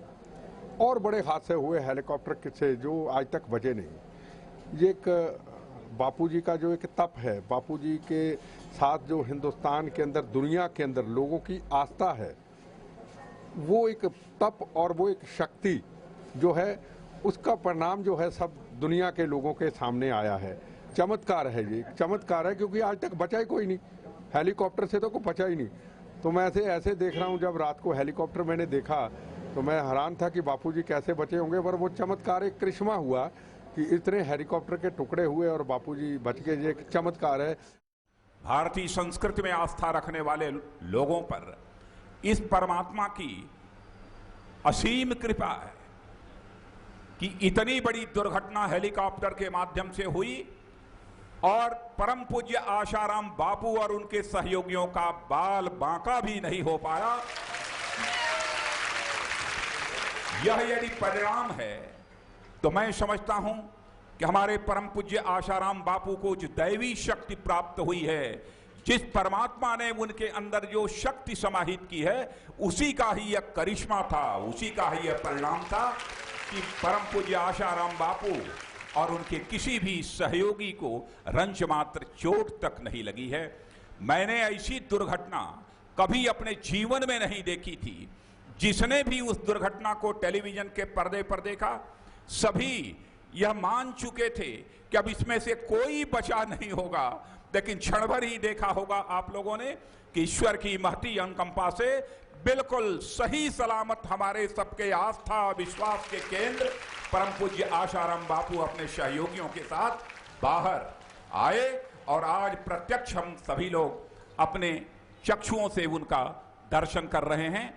Speaker 14: और बड़े हादसे हुए हेलीकॉप्टर से जो आज तक बचे नहीं। ये एक बापूजी का जो एक तप है, बापूजी के साथ जो हिंदुस्तान के अंदर, दुनिया के अंदर लोगों की आस्था है, वो एक तप और वो एक शक्ति जो है, उसका परिणाम जो है सब दुनिया के लोगों के सामने आया है। चमत्कार है, ये चमत्कार है, क्योंकि आज तक बचा ही कोई नहीं, हेलीकॉप्टर से तो कोई बचा ही नहीं। तो मैं ऐसे देख रहा हूँ, जब रात को हेलीकॉप्टर मैंने देखा तो मैं हैरान था कि बापूजी कैसे बचे होंगे, पर वो चमत्कार, एक करिश्मा हुआ कि इतने हेलीकॉप्टर के टुकड़े हुए और बापूजी बच गए। ये एक चमत्कार है।
Speaker 15: भारतीय संस्कृति में आस्था रखने वाले लोगों पर इस परमात्मा की असीम कृपा है कि इतनी बड़ी दुर्घटना हेलीकॉप्टर के माध्यम से हुई और परम पूज्य आशाराम बापू और उनके सहयोगियों का बाल बांका भी नहीं हो पाया। यह यदि परिणाम है तो मैं समझता हूं कि हमारे परम पूज्य आशाराम बापू को जो दैवी शक्ति प्राप्त हुई है, जिस परमात्मा ने उनके अंदर जो शक्ति समाहित की है, उसी का ही यह करिश्मा था, उसी का ही यह परिणाम था कि परम पूज्य आशाराम बापू और उनके किसी भी सहयोगी को रंच मात्र चोट तक नहीं लगी है। मैंने ऐसी दुर्घटना कभी अपने जीवन में नहीं देखी थी। जिसने भी उस दुर्घटना को टेलीविजन के पर्दे पर देखा, सभी यह मान चुके थे कि अब इसमें से कोई बचा नहीं होगा। लेकिन क्षण भर ही देखा होगा आप लोगों ने कि ईश्वर की महती अनुकंपा से बिल्कुल सही सलामत हमारे सबके आस्था विश्वास के केंद्र परम पूज्य आशाराम बापू अपने सहयोगियों के साथ बाहर आए और आज प्रत्यक्ष हम सभी लोग अपने चक्षुओं से उनका दर्शन कर रहे हैं।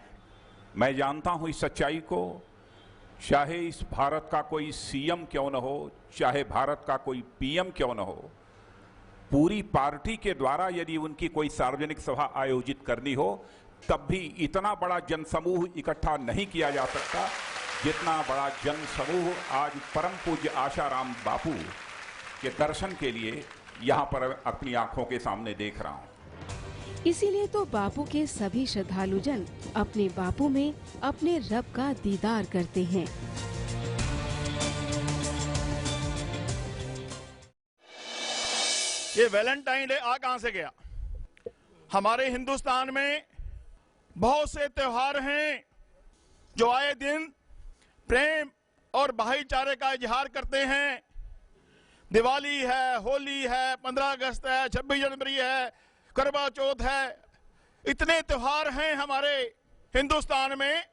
Speaker 15: मैं जानता हूं इस सच्चाई को, चाहे इस भारत का कोई सीएम क्यों न हो, चाहे भारत का कोई पीएम क्यों न हो, पूरी पार्टी के द्वारा यदि उनकी कोई सार्वजनिक सभा आयोजित करनी हो, तब भी इतना बड़ा जनसमूह इकट्ठा नहीं किया जा सकता जितना बड़ा जनसमूह आज परम पूज्य आशाराम बापू के दर्शन के लिए यहाँ पर अपनी आंखों के सामने देख रहा हूँ।
Speaker 2: इसीलिए तो बापू के सभी श्रद्धालुजन अपने बापू में अपने रब का दीदार करते हैं।
Speaker 16: ये वैलेंटाइन डे आ कहां से गया? हमारे हिंदुस्तान में बहुत से त्योहार हैं जो आए दिन प्रेम और भाईचारे का इजहार करते हैं। दिवाली है, होली है, 15 अगस्त है, 26 जनवरी है, करवा चौथ है। इतने त्योहार हैं हमारे हिंदुस्तान में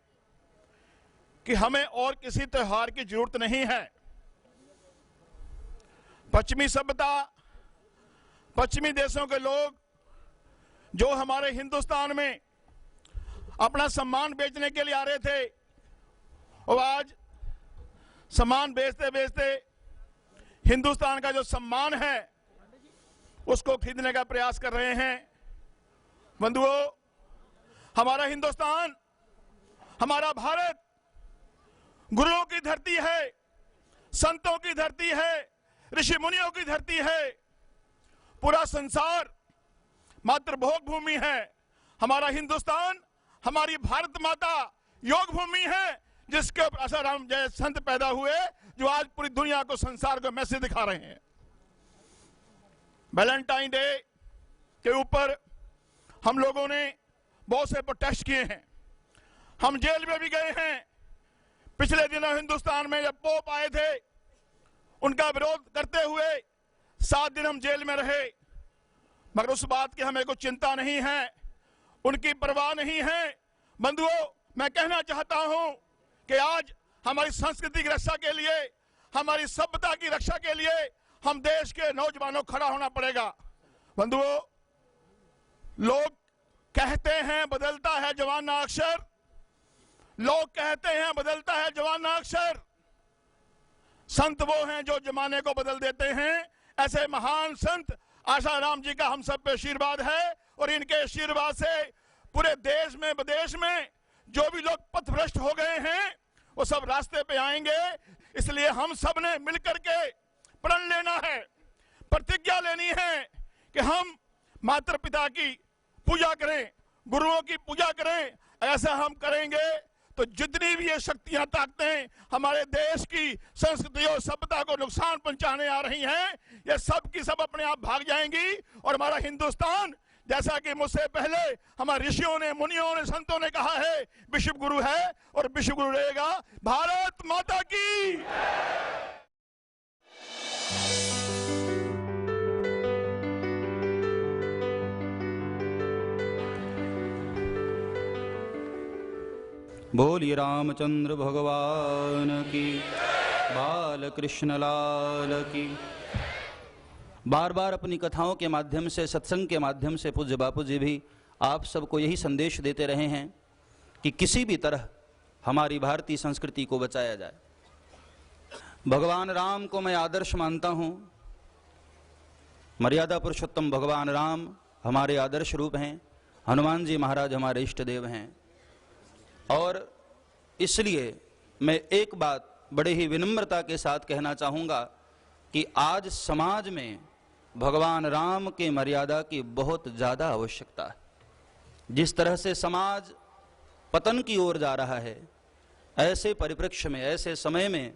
Speaker 16: कि हमें और किसी त्योहार की जरूरत नहीं है। पश्चिमी सभ्यता, पश्चिमी देशों के लोग जो हमारे हिंदुस्तान में अपना सम्मान बेचने के लिए आ रहे थे, और आज सम्मान बेचते बेचते हिंदुस्तान का जो सम्मान है उसको खरीदने का प्रयास कर रहे हैं। बंधुओं, हमारा हिंदुस्तान, हमारा भारत गुरुओं की धरती है, संतों की धरती है, ऋषि मुनियों की धरती है। पूरा संसार मात्र भोग भूमि है। हमारा हिंदुस्तान, हमारी भारत माता योग भूमि है, जिसके ऊपर आशाराम जैसे संत पैदा हुए जो आज पूरी दुनिया को, संसार को मैसेज दिखा रहे हैं। वैलेंटाइन डे के ऊपर हम लोगों ने बहुत से प्रोटेस्ट किए हैं। हम जेल में भी गए हैं। पिछले दिनों हिंदुस्तान में जब पोप आए थे, उनका विरोध करते हुए 7 दिन हम जेल में रहे, मगर उस बात की हमें कोई चिंता नहीं है, उनकी परवाह नहीं है। बंधुओं, मैं कहना चाहता हूं कि आज हमारी संस्कृति की रक्षा के लिए, हमारी सभ्यता की रक्षा के लिए हम देश के नौजवानों को खड़ा होना पड़ेगा। बंधुओं, लोग कहते हैं बदलता है जमाना अक्सर, लोग कहते हैं बदलता है जमाना अक्सर, संत वो हैं जो जमाने को बदल देते हैं। ऐसे महान संत आशाराम जी का हम सब पे आशीर्वाद है और इनके आशीर्वाद से पूरे देश में विदेश में जो भी लोग पथभ्रष्ट हो गए हैं वो सब रास्ते पे आएंगे। इसलिए हम सब ने मिलकर के प्रण लेना है, प्रतिज्ञा लेनी है कि हम माता पिता की पूजा करें, गुरुओं की पूजा करें। ऐसा हम करेंगे तो जितनी भी ये शक्तियां ताकतें हमारे देश की संस्कृति और सभ्यता को नुकसान पहुंचाने आ रही हैं, ये सब की सब अपने आप भाग जाएंगी और हमारा हिंदुस्तान, जैसा कि मुझसे पहले हमारे ऋषियों ने, मुनियों ने, संतों ने कहा है, विश्व गुरु है और विश्व गुरु रहेगा। भारत माता की।
Speaker 17: बोलिए रामचंद्र भगवान की, बाल कृष्ण लाल की। बार बार अपनी कथाओं के माध्यम से, सत्संग के माध्यम से पूज्य बापू जी भी आप सबको यही संदेश देते रहे हैं कि किसी भी तरह हमारी भारतीय संस्कृति को बचाया जाए। भगवान राम को मैं आदर्श मानता हूँ। मर्यादा पुरुषोत्तम भगवान राम हमारे आदर्श रूप हैं, हनुमान जी महाराज हमारे इष्ट देव हैं। और इसलिए मैं एक बात बड़े ही विनम्रता के साथ कहना चाहूँगा कि आज समाज में भगवान राम के मर्यादा की बहुत ज़्यादा आवश्यकता है। जिस तरह से समाज पतन की ओर जा रहा है, ऐसे परिप्रेक्ष्य में, ऐसे समय में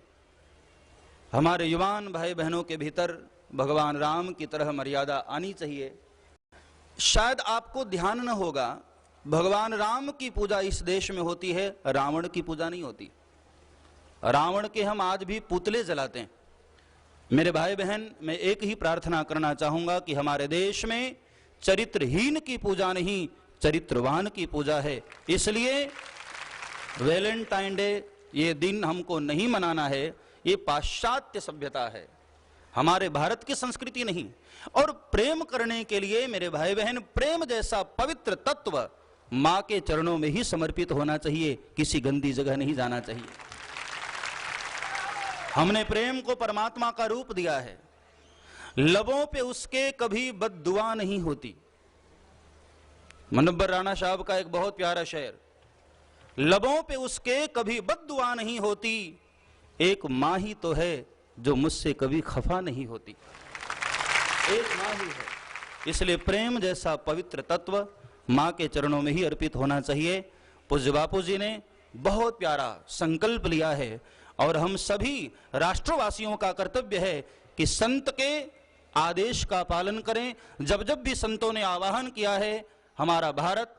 Speaker 17: हमारे युवान भाई बहनों के भीतर भगवान राम की तरह मर्यादा आनी चाहिए। शायद आपको ध्यान न होगा, भगवान राम की पूजा इस देश में होती है, रावण की पूजा नहीं होती। रावण के हम आज भी पुतले जलाते हैं। मेरे भाई बहन, मैं एक ही प्रार्थना करना चाहूंगा कि हमारे देश में चरित्रहीन की पूजा नहीं, चरित्रवान की पूजा है। इसलिए वैलेंटाइन डे ये दिन हमको नहीं मनाना है, ये पाश्चात्य सभ्यता है, हमारे भारत की संस्कृति नहीं। और प्रेम करने के लिए मेरे भाई बहन, प्रेम जैसा पवित्र तत्व मां के चरणों में ही समर्पित होना चाहिए, किसी गंदी जगह नहीं जाना चाहिए। हमने प्रेम को परमात्मा का रूप दिया है। लबों पे उसके कभी बद्दुआ नहीं होती। मुनव्वर राणा साहब का एक बहुत प्यारा शेर, लबों पे उसके कभी बद्दुआ नहीं होती, एक मां ही तो है जो मुझसे कभी खफा नहीं होती। एक मां ही है। इसलिए प्रेम जैसा पवित्र तत्व मां के चरणों में ही अर्पित होना चाहिए। पूज्य बापू जी ने बहुत प्यारा संकल्प लिया है और हम सभी राष्ट्रवासियों का कर्तव्य है कि संत के आदेश का पालन करें। जब जब भी संतों ने आह्वान किया है, हमारा भारत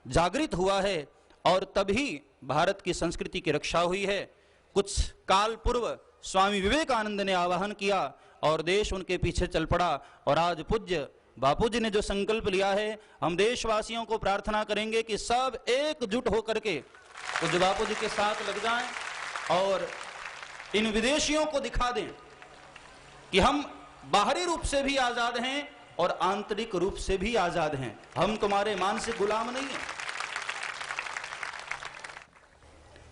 Speaker 17: जागृत हुआ है और तभी भारत की संस्कृति की रक्षा हुई है। कुछ काल पूर्व स्वामी विवेकानंद ने आह्वान किया और देश उनके पीछे चल पड़ा। और आज पूज्य बापू जी ने जो संकल्प लिया है, हम देशवासियों को प्रार्थना करेंगे कि सब एकजुट होकर के पूज्य बापू जी के साथ लग जाएं और इन विदेशियों को दिखा दें कि हम बाहरी रूप से भी आजाद हैं और आंतरिक रूप से भी आजाद हैं। हम तुम्हारे मानसिक गुलाम नहीं हैं।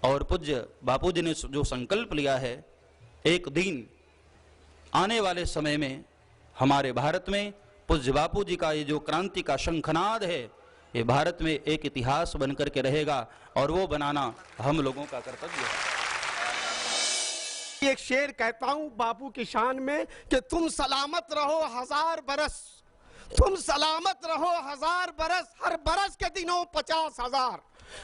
Speaker 17: और पूज्य बापू जी ने जो संकल्प लिया है, एक दिन आने वाले समय में हमारे भारत में पूज्य बापू जी का ये जो क्रांति का शंखनाद है, ये भारत में एक इतिहास बनकर के रहेगा और वो बनाना हम लोगों का कर्तव्य है।
Speaker 18: एक शेर कहता हूं बापू की शान में कि तुम सलामत रहो 1000 बरस, तुम सलामत रहो 1000 बरस, हर बरस के दिनों 50,000।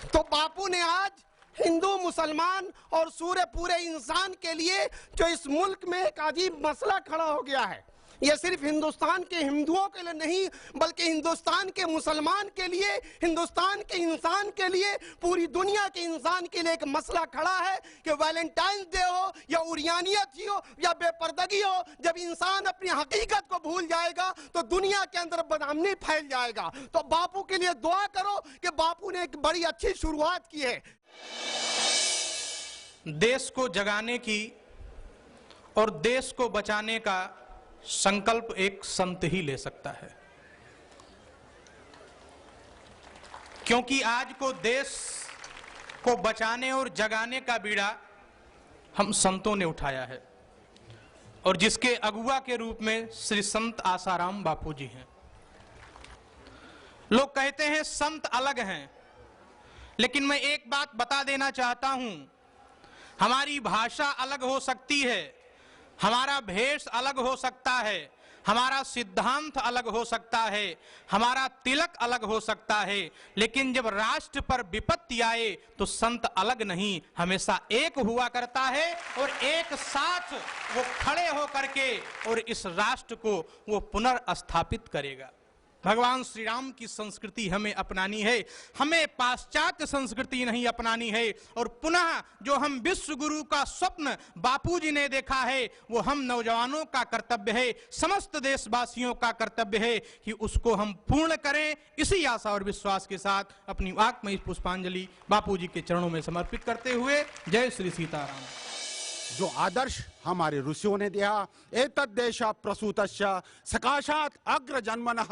Speaker 18: तो बापू ने आज हिंदू, मुसलमान और पूरे इंसान के लिए जो इस मुल्क में एक अजीब मसला खड़ा हो गया है, यह सिर्फ हिंदुस्तान के हिंदुओं के लिए नहीं बल्कि हिंदुस्तान के मुसलमान के लिए, हिंदुस्तान के इंसान के लिए, पूरी दुनिया के इंसान के लिए एक मसला खड़ा है कि वैलेंटाइन डे हो या उरियानियत ही हो या बेपर्दगी हो, जब इंसान अपनी हकीकत को भूल जाएगा तो दुनिया के अंदर बदनामी फैल जाएगा। तो बापू के लिए दुआ करो कि बापू ने एक बड़ी अच्छी शुरुआत की है।
Speaker 19: देश को जगाने की और देश को बचाने का संकल्प एक संत ही ले सकता है, क्योंकि आज को देश को बचाने और जगाने का बीड़ा हम संतों ने उठाया है और जिसके अगुवा के रूप में श्री संत आसाराम बापू जी हैं। लोग कहते हैं संत अलग हैं, लेकिन मैं एक बात बता देना चाहता हूं, हमारी भाषा अलग हो सकती है, हमारा भेष अलग हो सकता है, हमारा सिद्धांत अलग हो सकता है, हमारा तिलक अलग हो सकता है, लेकिन जब राष्ट्र पर विपत्ति आए तो संत अलग नहीं, हमेशा एक हुआ करता है और एक साथ वो खड़े होकर के और इस राष्ट्र को वो पुनर्स्थापित करेगा। भगवान श्री राम की संस्कृति हमें अपनानी है, हमें पाश्चात्य संस्कृति नहीं अपनानी है। और पुनः जो हम विश्व गुरु का स्वप्न बापूजी ने देखा है वो हम नौजवानों का कर्तव्य है, समस्त देशवासियों का कर्तव्य है कि उसको हम पूर्ण करें। इसी आशा और विश्वास के साथ अपनी आत्मीय पुष्पांजलि बापूजी के चरणों में समर्पित करते हुए जय श्री सीताराम।
Speaker 20: जो आदर्श हमारे ऋषियों ने दिया, एतद्देश प्रसूतस्य सकाशात् अग्र जन्मनः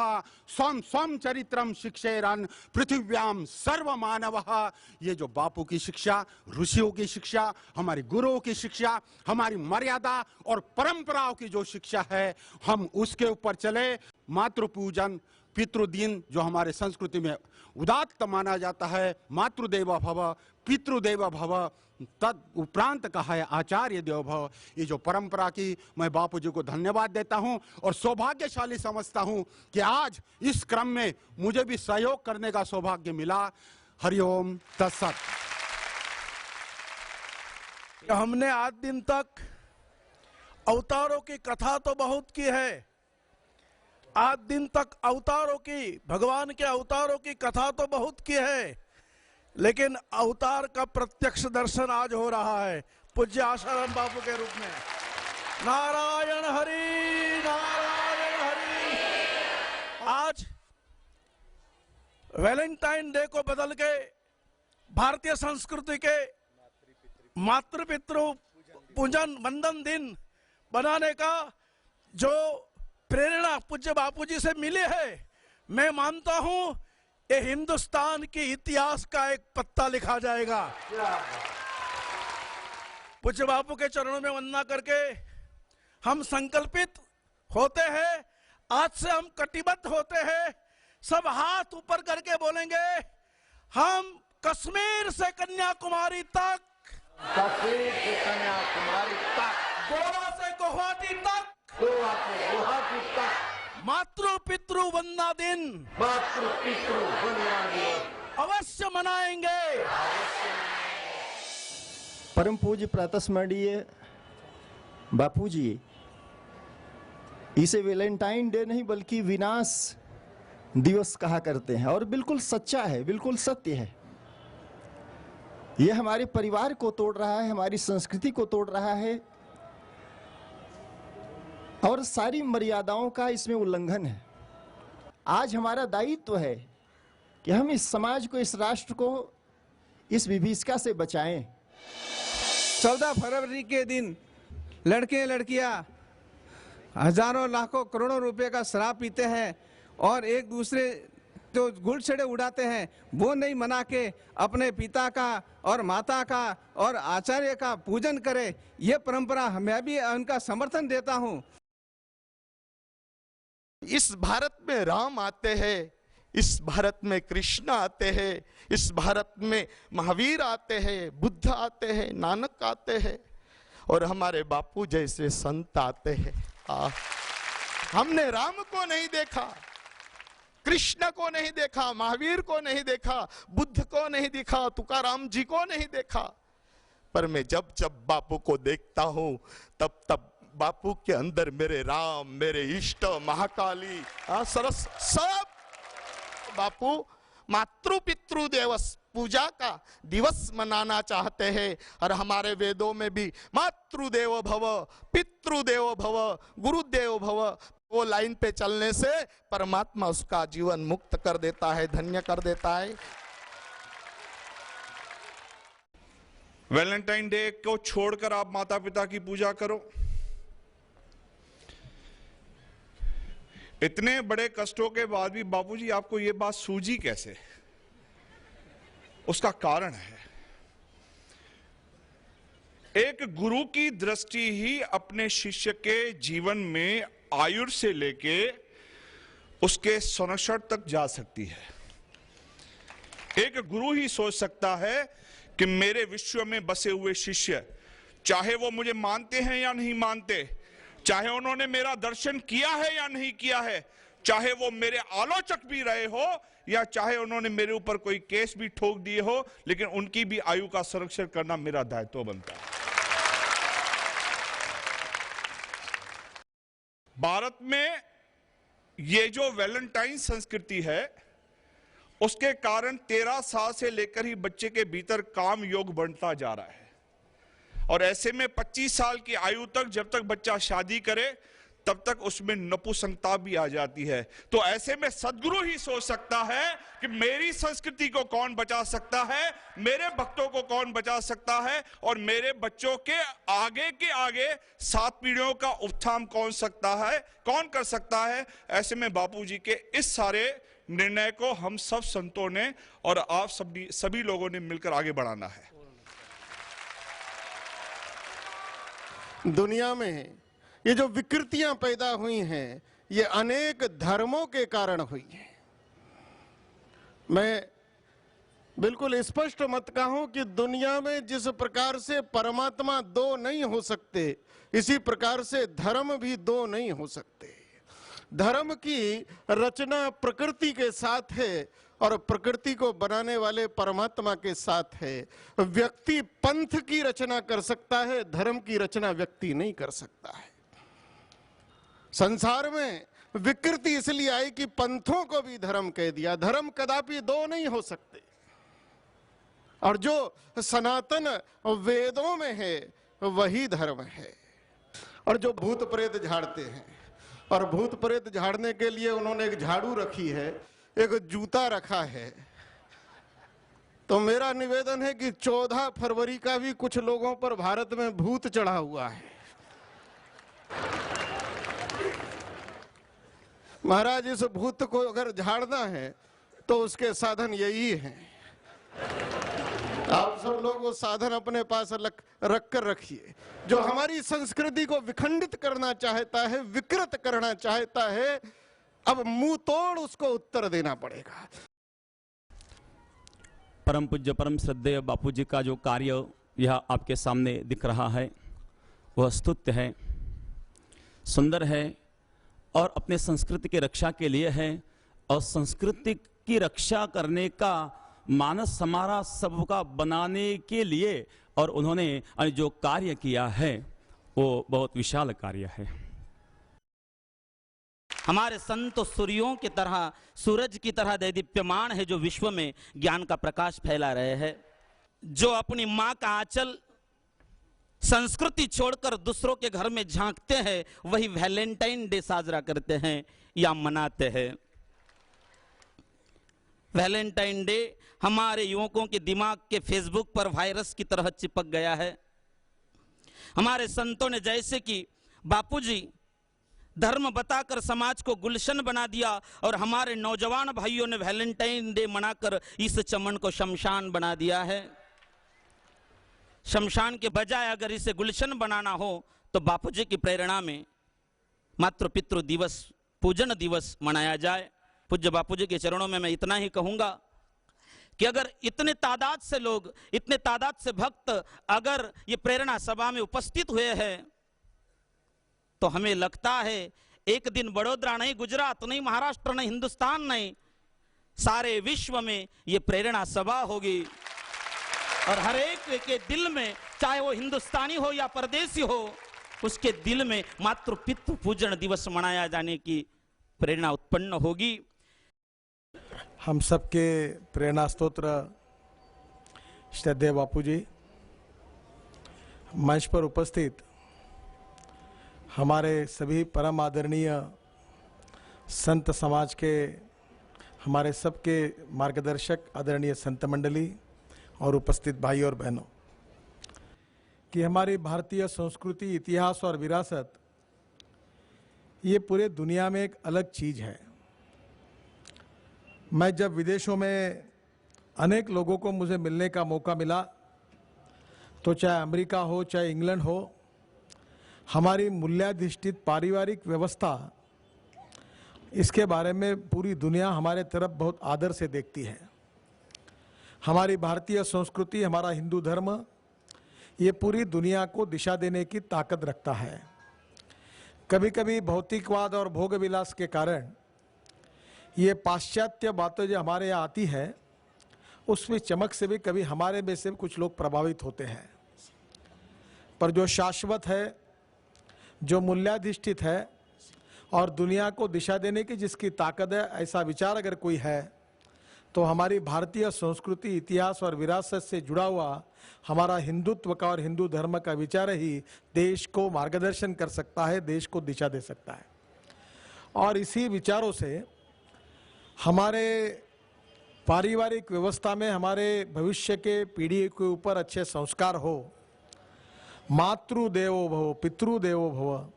Speaker 20: स्वम स्वम चरित्रम शिक्षेरन पृथिव्याम सर्व मानवः। ये जो बापू की शिक्षा, ऋषियों की शिक्षा, हमारे गुरुओं की शिक्षा, हमारी मर्यादा और परंपराओं की जो शिक्षा है, हम उसके ऊपर चले। मातृ पूजन, पितृदिन जो हमारे संस्कृति में उदात्त माना जाता है, मातृदेव भव पितृदेव भव, तद उपरांत कहा है आचार्य देव भव। ये जो परंपरा की मैं बापू जी को धन्यवाद देता हूं और सौभाग्यशाली समझता हूं कि आज इस क्रम में मुझे भी सहयोग करने का सौभाग्य मिला। हरिओम तत्सत।
Speaker 16: हमने आज दिन तक अवतारों की कथा तो बहुत की है, आज दिन तक अवतारों की, भगवान के अवतारों की कथा तो बहुत की है, लेकिन अवतार का प्रत्यक्ष दर्शन आज हो रहा है पूज्य आसाराम बापू के रूप में। नारायण हरि, नारायण हरि। आज वैलेंटाइन डे को बदल के भारतीय संस्कृति के मातृ पितृ पूजन वंदन दिन बनाने का जो प्रेरणा पूज्य बापूजी से मिली है, मैं मानता हूं ये हिंदुस्तान के इतिहास का एक पत्ता लिखा जाएगा। पूज्य बापू के चरणों में वंदना करके हम संकल्पित होते हैं, आज से हम कटिबद्ध होते हैं, सब हाथ ऊपर करके बोलेंगे, हम कश्मीर से कन्याकुमारी तक,
Speaker 3: कश्मीर से कन्याकुमारी तक,
Speaker 16: गोवा से गुवाहाटी तक,
Speaker 3: गोवा से गुवाहाटी तक
Speaker 16: मातृ पितृ वंदना दिन,
Speaker 3: मातृ पितृ वंदना दिन
Speaker 16: अवश्य मनाएंगे।
Speaker 21: परम पूज्य प्रातस्मरणीय बापूजी इसे वैलेंटाइन डे नहीं बल्कि विनाश दिवस कहा करते हैं और बिल्कुल सच्चा है, बिल्कुल सत्य है। यह हमारे परिवार को तोड़ रहा है, हमारी संस्कृति को तोड़ रहा है और सारी मर्यादाओं का इसमें उल्लंघन है। आज हमारा दायित्व है कि हम इस समाज को, इस राष्ट्र को इस विभीषिका से बचाएं।
Speaker 22: 14 फरवरी के दिन लड़के लड़कियां हजारों लाखों करोड़ों रुपए का शराब पीते हैं और एक दूसरे जो गुलछड़े उड़ाते हैं वो नहीं मना के अपने पिता का और माता का और आचार्य का पूजन करें। ये परंपरा मैं भी उनका समर्थन देता हूं।
Speaker 23: इस भारत में राम आते हैं, इस भारत में कृष्ण आते हैं, इस भारत में महावीर आते हैं, बुद्ध आते हैं, नानक आते हैं और हमारे बापू जैसे संत आते हैं। हमने राम को नहीं देखा, कृष्ण को नहीं देखा, महावीर को नहीं देखा, बुद्ध को नहीं देखा, तुकाराम जी को नहीं देखा, पर मैं जब जब बापू को देखता हूं तब तब बापू के अंदर मेरे राम, मेरे इष्ट, महाकाली, सरस सब बापू मातृ पितृ दिवस पूजा का दिवस मनाना चाहते हैं और हमारे वेदों में भी मातृदेव भव, पितृदेव भव, गुरुदेव भव, वो लाइन पे चलने से परमात्मा उसका जीवन मुक्त कर देता है, धन्य कर देता है।
Speaker 1: वैलेंटाइन डे को छोड़कर आप माता पिता की पूजा करो। इतने बड़े कष्टों के बाद भी बापूजी आपको ये बात सूझी कैसे? उसका कारण है, एक गुरु की दृष्टि ही अपने शिष्य के जीवन में आयु से लेके उसके संरक्षण तक जा सकती है। एक गुरु ही सोच सकता है कि मेरे विश्व में बसे हुए शिष्य, चाहे वो मुझे मानते हैं या नहीं मानते, चाहे उन्होंने मेरा दर्शन किया है या नहीं किया है, चाहे वो मेरे आलोचक भी रहे हो या चाहे उन्होंने मेरे ऊपर कोई केस भी ठोक दिए हो, लेकिन उनकी भी आयु का संरक्षण करना मेरा दायित्व बनता है। भारत में ये जो वैलेंटाइन संस्कृति है, उसके कारण 13 साल से लेकर ही बच्चे के भीतर काम योग बढ़ता जा रहा है। और ऐसे में 25 साल की आयु तक जब तक बच्चा शादी करे तब तक उसमें नपुंसकता भी आ जाती है। तो ऐसे में सद्गुरु ही सोच सकता है कि मेरी संस्कृति को कौन बचा सकता है, मेरे भक्तों को कौन बचा सकता है और मेरे बच्चों के आगे 7 पीढ़ियों का उत्थान कौन कर सकता है। ऐसे में बापूजी के इस सारे निर्णय को हम सब संतों ने और आप सभी लोगों ने मिलकर आगे बढ़ाना है।
Speaker 18: दुनिया में ये जो विकृतियां पैदा हुई हैं, ये अनेक धर्मों के कारण हुई हैं। मैं बिल्कुल स्पष्ट मत कहूं कि दुनिया में जिस प्रकार से परमात्मा 2 नहीं हो सकते, इसी प्रकार से धर्म भी 2 नहीं हो सकते। धर्म की रचना प्रकृति के साथ है और प्रकृति को बनाने वाले परमात्मा के साथ है। व्यक्ति पंथ की रचना कर सकता है, धर्म की रचना व्यक्ति नहीं कर सकता है। संसार में विकृति इसलिए आई कि पंथों को भी धर्म कह दिया। धर्म कदापि 2 नहीं हो सकते। और जो सनातन वेदों में है वही धर्म है। और जो भूत प्रेत झाड़ते हैं, और भूत प्रेत झाड़ने के लिए उन्होंने एक झाड़ू रखी है, एक जूता रखा है। तो मेरा निवेदन है कि 14 फरवरी का भी कुछ लोगों पर भारत में भूत चढ़ा हुआ है। महाराज, इस भूत को अगर झाड़ना है तो उसके साधन यही हैं। आप सब लोग वो साधन अपने पास रख कर रखिए। जो हमारी संस्कृति को विखंडित करना चाहता है, विकृत करना चाहता है, अब मुंह तोड़ उसको उत्तर देना पड़ेगा।
Speaker 4: परम पूज्य परम श्रद्धेय बापू जी का जो कार्य यह आपके सामने दिख रहा है वह स्तुत्य है, सुंदर है और अपने संस्कृति की रक्षा के लिए है। और संस्कृति की रक्षा करने का मानस हमारा सबका बनाने के लिए और उन्होंने जो कार्य किया है वो बहुत विशाल कार्य है।
Speaker 5: हमारे संत सूर्यों की तरह, सूरज की तरह दैदीप्यमान है, जो विश्व में ज्ञान का प्रकाश फैला रहे हैं। जो अपनी माँ का आंचल संस्कृति छोड़कर दूसरों के घर में झांकते हैं, वही वैलेंटाइन डे साजरा करते हैं या मनाते हैं। वैलेंटाइन डे हमारे युवकों के दिमाग के फेसबुक पर वायरस की तरह चिपक गया है। हमारे संतों ने जैसे कि बापूजी धर्म बताकर समाज को गुलशन बना दिया और हमारे नौजवान भाइयों ने वैलेंटाइन डे मनाकर इस चमन को शमशान बना दिया है। शमशान के बजाय अगर इसे गुलशन बनाना हो तो बापूजी की प्रेरणा में मातृ पितृ दिवस, पूजन दिवस मनाया जाए। पूज्य बापूजी के चरणों में मैं इतना ही कहूंगा कि अगर इतने तादाद से लोग, इतने तादाद से भक्त अगर ये प्रेरणा सभा में उपस्थित हुए हैं तो हमें लगता है एक दिन बड़ोदरा नहीं, गुजरात नहीं, महाराष्ट्र नहीं, हिंदुस्तान नहीं, सारे विश्व में ये प्रेरणा सभा होगी और हर एक के दिल में, चाहे वो हिंदुस्तानी हो या परदेसी हो, उसके दिल में मातृ पितृ पूजन दिवस मनाया जाने की प्रेरणा उत्पन्न होगी।
Speaker 24: हम सबके प्रेरणा स्तोत्र श्रद्धेय बापूजी, मंच पर उपस्थित हमारे सभी परम आदरणीय संत समाज के, हमारे सबके मार्गदर्शक आदरणीय संत मंडली और उपस्थित भाई और बहनों, कि हमारी भारतीय संस्कृति, इतिहास और विरासत ये पूरे दुनिया में एक अलग चीज़ है। मैं जब विदेशों में अनेक लोगों को मुझे मिलने का मौका मिला, तो चाहे अमेरिका हो चाहे इंग्लैंड हो, हमारी मूल्याधिष्ठित पारिवारिक व्यवस्था, इसके बारे में पूरी दुनिया हमारे तरफ बहुत आदर से देखती है। हमारी भारतीय संस्कृति, हमारा हिंदू धर्म, ये पूरी दुनिया को दिशा देने की ताकत रखता है। कभी कभी भौतिकवाद और भोग विलास के कारण ये पाश्चात्य बातें जो हमारे यहाँ आती है, उसमें चमक से भी कभी हमारे में से कुछ लोग प्रभावित होते हैं। पर जो शाश्वत है, जो मूल्याधिष्ठित है और दुनिया को दिशा देने की जिसकी ताकत है, ऐसा विचार अगर कोई है तो हमारी भारतीय संस्कृति, इतिहास और विरासत से जुड़ा हुआ हमारा हिंदुत्व का और हिंदू धर्म का विचार ही देश को मार्गदर्शन कर सकता है, देश को दिशा दे सकता है। और इसी विचारों से हमारे पारिवारिक व्यवस्था में हमारे भविष्य के पीढ़ी के ऊपर अच्छे संस्कार हो, मातृदेवो भव पितृदेवो भव,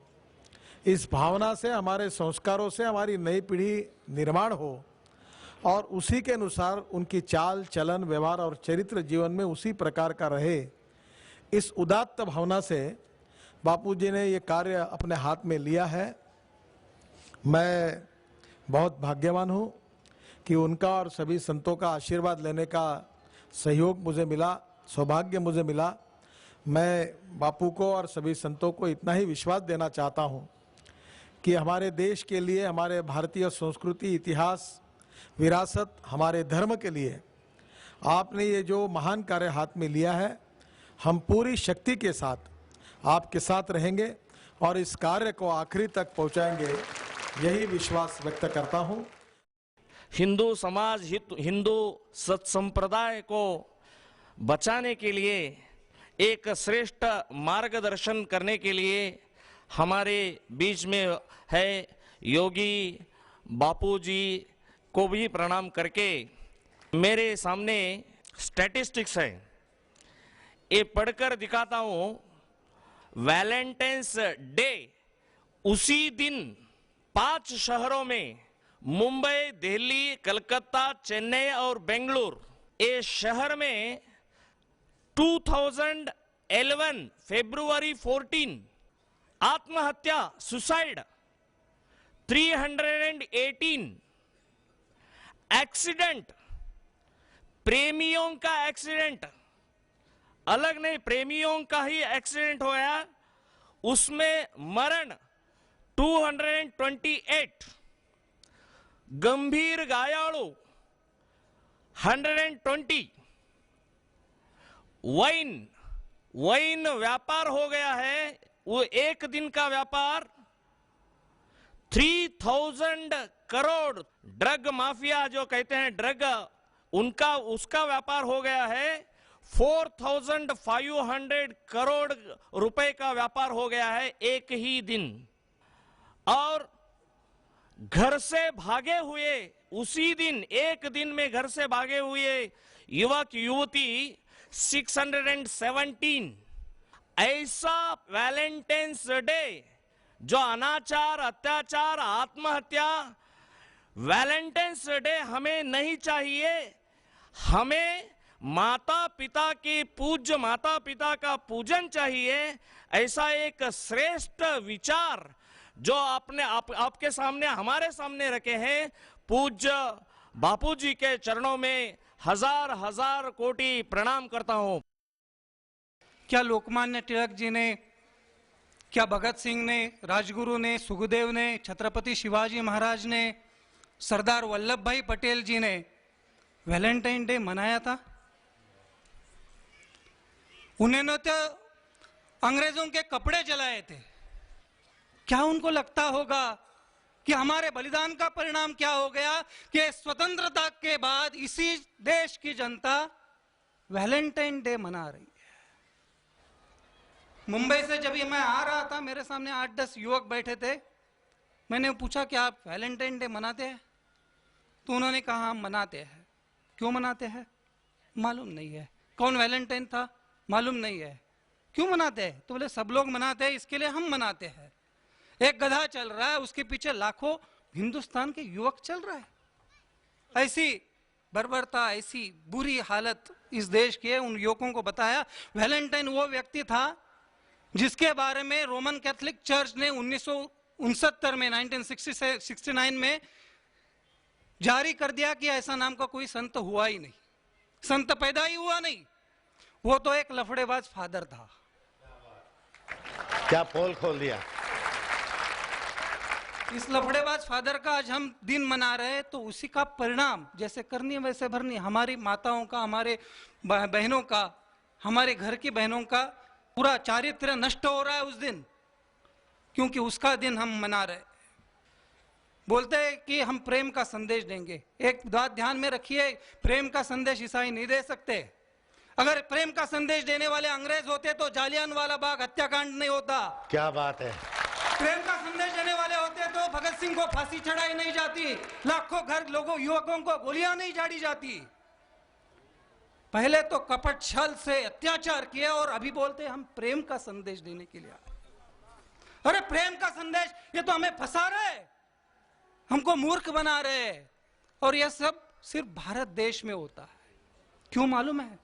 Speaker 24: इस भावना से, हमारे संस्कारों से हमारी नई पीढ़ी निर्माण हो और उसी के अनुसार उनकी चाल चलन, व्यवहार और चरित्र जीवन में उसी प्रकार का रहे, इस उदात्त भावना से बापूजी ने ये कार्य अपने हाथ में लिया है। मैं बहुत भाग्यवान हूँ कि उनका और सभी संतों का आशीर्वाद लेने का सहयोग मुझे मिला, सौभाग्य मुझे मिला। मैं बापू को और सभी संतों को इतना ही विश्वास देना चाहता हूँ कि हमारे देश के लिए, हमारे भारतीय संस्कृति, इतिहास, विरासत, हमारे धर्म के लिए आपने ये जो महान कार्य हाथ में लिया है, हम पूरी शक्ति के साथ आपके साथ रहेंगे और इस कार्य को आखिरी तक पहुंचाएंगे, यही विश्वास व्यक्त करता हूं।
Speaker 6: हिंदू समाज, हिंदू सत्संप्रदाय को बचाने के लिए, एक श्रेष्ठ मार्गदर्शन करने के लिए हमारे बीच में है योगी बापूजी को भी प्रणाम करके मेरे सामने स्टैटिस्टिक्स है, ये पढ़कर दिखाता हूं। वैलेंटाइंस डे उसी दिन 5 शहरों में, मुंबई, दिल्ली, कलकत्ता, चेन्नई और बेंगलुरु, ये शहर में 2011 फरवरी 14 आत्महत्या, सुसाइड 318, एक्सीडेंट, प्रेमियों का एक्सीडेंट, अलग नहीं, प्रेमियों का ही एक्सीडेंट होया, उसमें मरण 228, गंभीर घायलों 120, वाइन व्यापार हो गया है, वो एक दिन का व्यापार 3000 करोड़, ड्रग माफिया जो कहते हैं ड्रग, उसका व्यापार हो गया है, 4500 करोड़ रुपए का व्यापार हो गया है एक ही दिन। और घर से भागे हुए, उसी दिन, एक दिन में घर से भागे हुए युवक युवती 617। ऐसा वैलेंटाइंस डे जो अनाचार, अत्याचार, आत्महत्या, वैलेंटाइंस डे हमें नहीं चाहिए। हमें माता पिता के पूज्य माता पिता का पूजन चाहिए। ऐसा एक श्रेष्ठ विचार जो आपके सामने, हमारे सामने रखे हैं, पूज्य बापूजी के चरणों में हजार हजार कोटि प्रणाम करता हूं।
Speaker 19: क्या लोकमान्य तिलक जी ने, क्या भगत सिंह ने, राजगुरु ने, सुखदेव ने, छत्रपति शिवाजी महाराज ने, सरदार वल्लभ भाई पटेल जी ने वैलेंटाइन डे मनाया था? उन्होंने तो अंग्रेजों के कपड़े जलाए थे। क्या उनको लगता होगा कि हमारे बलिदान का परिणाम क्या हो गया कि स्वतंत्रता के बाद इसी देश की जनता वैलेंटाइन डे मना रही है? मुंबई से जब ये मैं आ रहा था, मेरे सामने 8-10 युवक बैठे थे। मैंने पूछा कि आप वैलेंटाइन डे मनाते हैं? तो उन्होंने कहा हम मनाते हैं। क्यों मनाते हैं? मालूम नहीं है। कौन वैलेंटाइन था? मालूम नहीं है। क्यों मनाते हैं? तो बोले सब लोग मनाते हैं इसके लिए हम मनाते हैं। एक गधा चल रहा है, उसके पीछे लाखों हिंदुस्तान के युवक चल रहा है। ऐसी बर्बरता, ऐसी बुरी हालत इस देश के उन युवकों को बताया। वैलेंटाइन वो व्यक्ति था जिसके बारे में रोमन कैथोलिक चर्च ने 1969 में 1969 में जारी कर दिया कि ऐसा नाम का कोई संत हुआ ही नहीं, संत पैदा ही हुआ नहीं। वो तो एक लफड़ेबाज फादर था।
Speaker 3: क्या पोल खोल दिया।
Speaker 19: इस लफड़ेबाज फादर का आज हम दिन मना रहे हैं, तो उसी का परिणाम जैसे करनी वैसे भरनी, हमारी माताओं का, हमारे बहनों का, हमारे घर की बहनों का पूरा चारित्र्य नष्ट हो रहा है उस दिन, क्योंकि उसका दिन हम मना रहे। बोलते हैं कि हम प्रेम का संदेश देंगे। एक बात ध्यान में रखिए, प्रेम का संदेश ईसाई नहीं दे सकते। अगर प्रेम का संदेश देने वाले अंग्रेज होते तो जालियानवाला बाग हत्याकांड नहीं होता।
Speaker 3: क्या बात है।
Speaker 19: प्रेम का संदेश देने वाले होते तो भगत सिंह को फांसी चढ़ाई नहीं जाती, लाखों घर लोगों युवकों को गोलियां नहीं झाड़ी जाती। पहले तो कपट छल से अत्याचार किए और अभी बोलते हम प्रेम का संदेश देने के लिए आए। अरे प्रेम का संदेश, ये तो हमें फंसा रहे, हमको मूर्ख बना रहे। और यह सब सिर्फ भारत देश में होता है। क्यों मालूम है?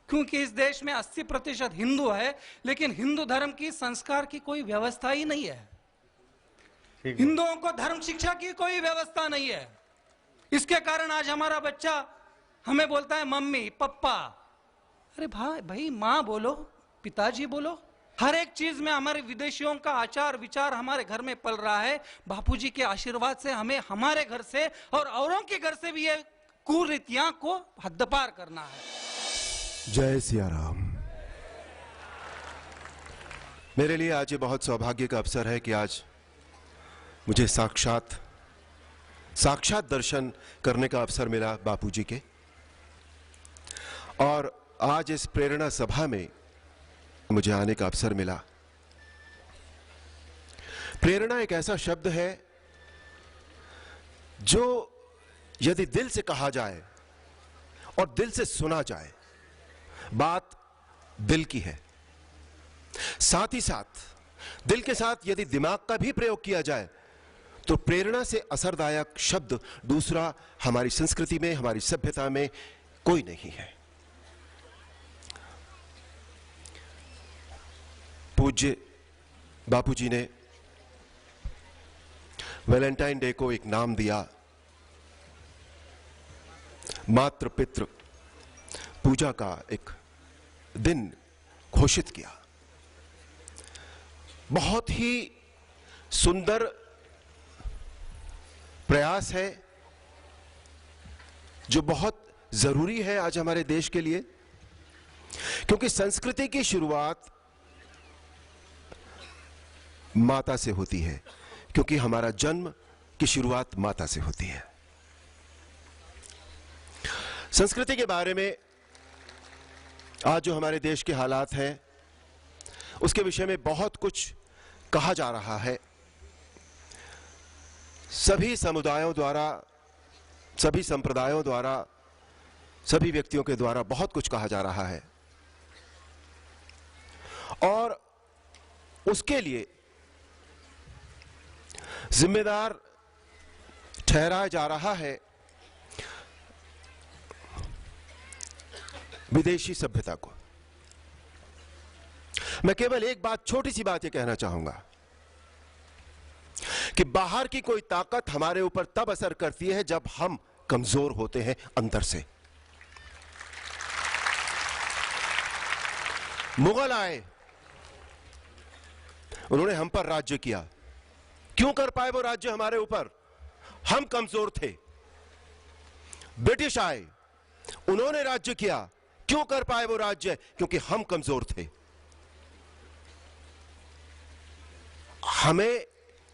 Speaker 19: क्योंकि इस देश में 80% हिंदू है, लेकिन हिंदू धर्म की संस्कार की कोई व्यवस्था ही नहीं है। हिंदुओं को धर्म शिक्षा की कोई व्यवस्था नहीं है। इसके कारण आज हमारा बच्चा हमें बोलता है मम्मी पप्पा। अरे भाई माँ बोलो, पिताजी बोलो। हर एक चीज में हमारे विदेशियों का आचार विचार हमारे घर में पल रहा है। बापूजी के आशीर्वाद से हमें हमारे घर से और औरों के घर से भी ये कुरीतियां को हद्दपार करना है।
Speaker 7: जय सिया राम। मेरे लिए आज ये बहुत सौभाग्य का अवसर है कि आज मुझे साक्षात दर्शन करने का अवसर मिला बापूजी के। और आज इस प्रेरणा सभा में मुझे आने का अवसर मिला। प्रेरणा एक ऐसा शब्द है जो यदि दिल से कहा जाए और दिल से सुना जाए, बात दिल की है। साथ ही साथ दिल के साथ यदि दिमाग का भी प्रयोग किया जाए तो प्रेरणा से असरदायक शब्द दूसरा हमारी संस्कृति में, हमारी सभ्यता में कोई नहीं है। पूज्य बापूजी ने वैलेंटाइन डे को एक नाम दिया, मातृ पितृ पूजा का एक दिन घोषित किया। बहुत ही सुंदर प्रयास है जो बहुत जरूरी है आज हमारे देश के लिए, क्योंकि संस्कृति की शुरुआत माता से होती है, क्योंकि हमारा जन्म की शुरुआत माता से होती है। संस्कृति के बारे में आज जो हमारे देश के हालात हैं उसके विषय में बहुत कुछ कहा जा रहा है। सभी समुदायों द्वारा, सभी संप्रदायों द्वारा, सभी व्यक्तियों के द्वारा बहुत कुछ कहा जा रहा है और उसके लिए जिम्मेदार ठहराया जा रहा है विदेशी सभ्यता को। मैं केवल एक बात, छोटी सी बात ये कहना चाहूंगा कि बाहर की कोई ताकत हमारे ऊपर तब असर करती है जब हम कमजोर होते हैं अंदर से। मुगल आए, उन्होंने हम पर राज्य किया। क्यों कर पाए वो राज्य हमारे ऊपर? हम कमजोर थे। ब्रिटिश आए, उन्होंने राज्य किया। क्यों कर पाए वो राज्य? क्योंकि हम कमजोर थे। हमें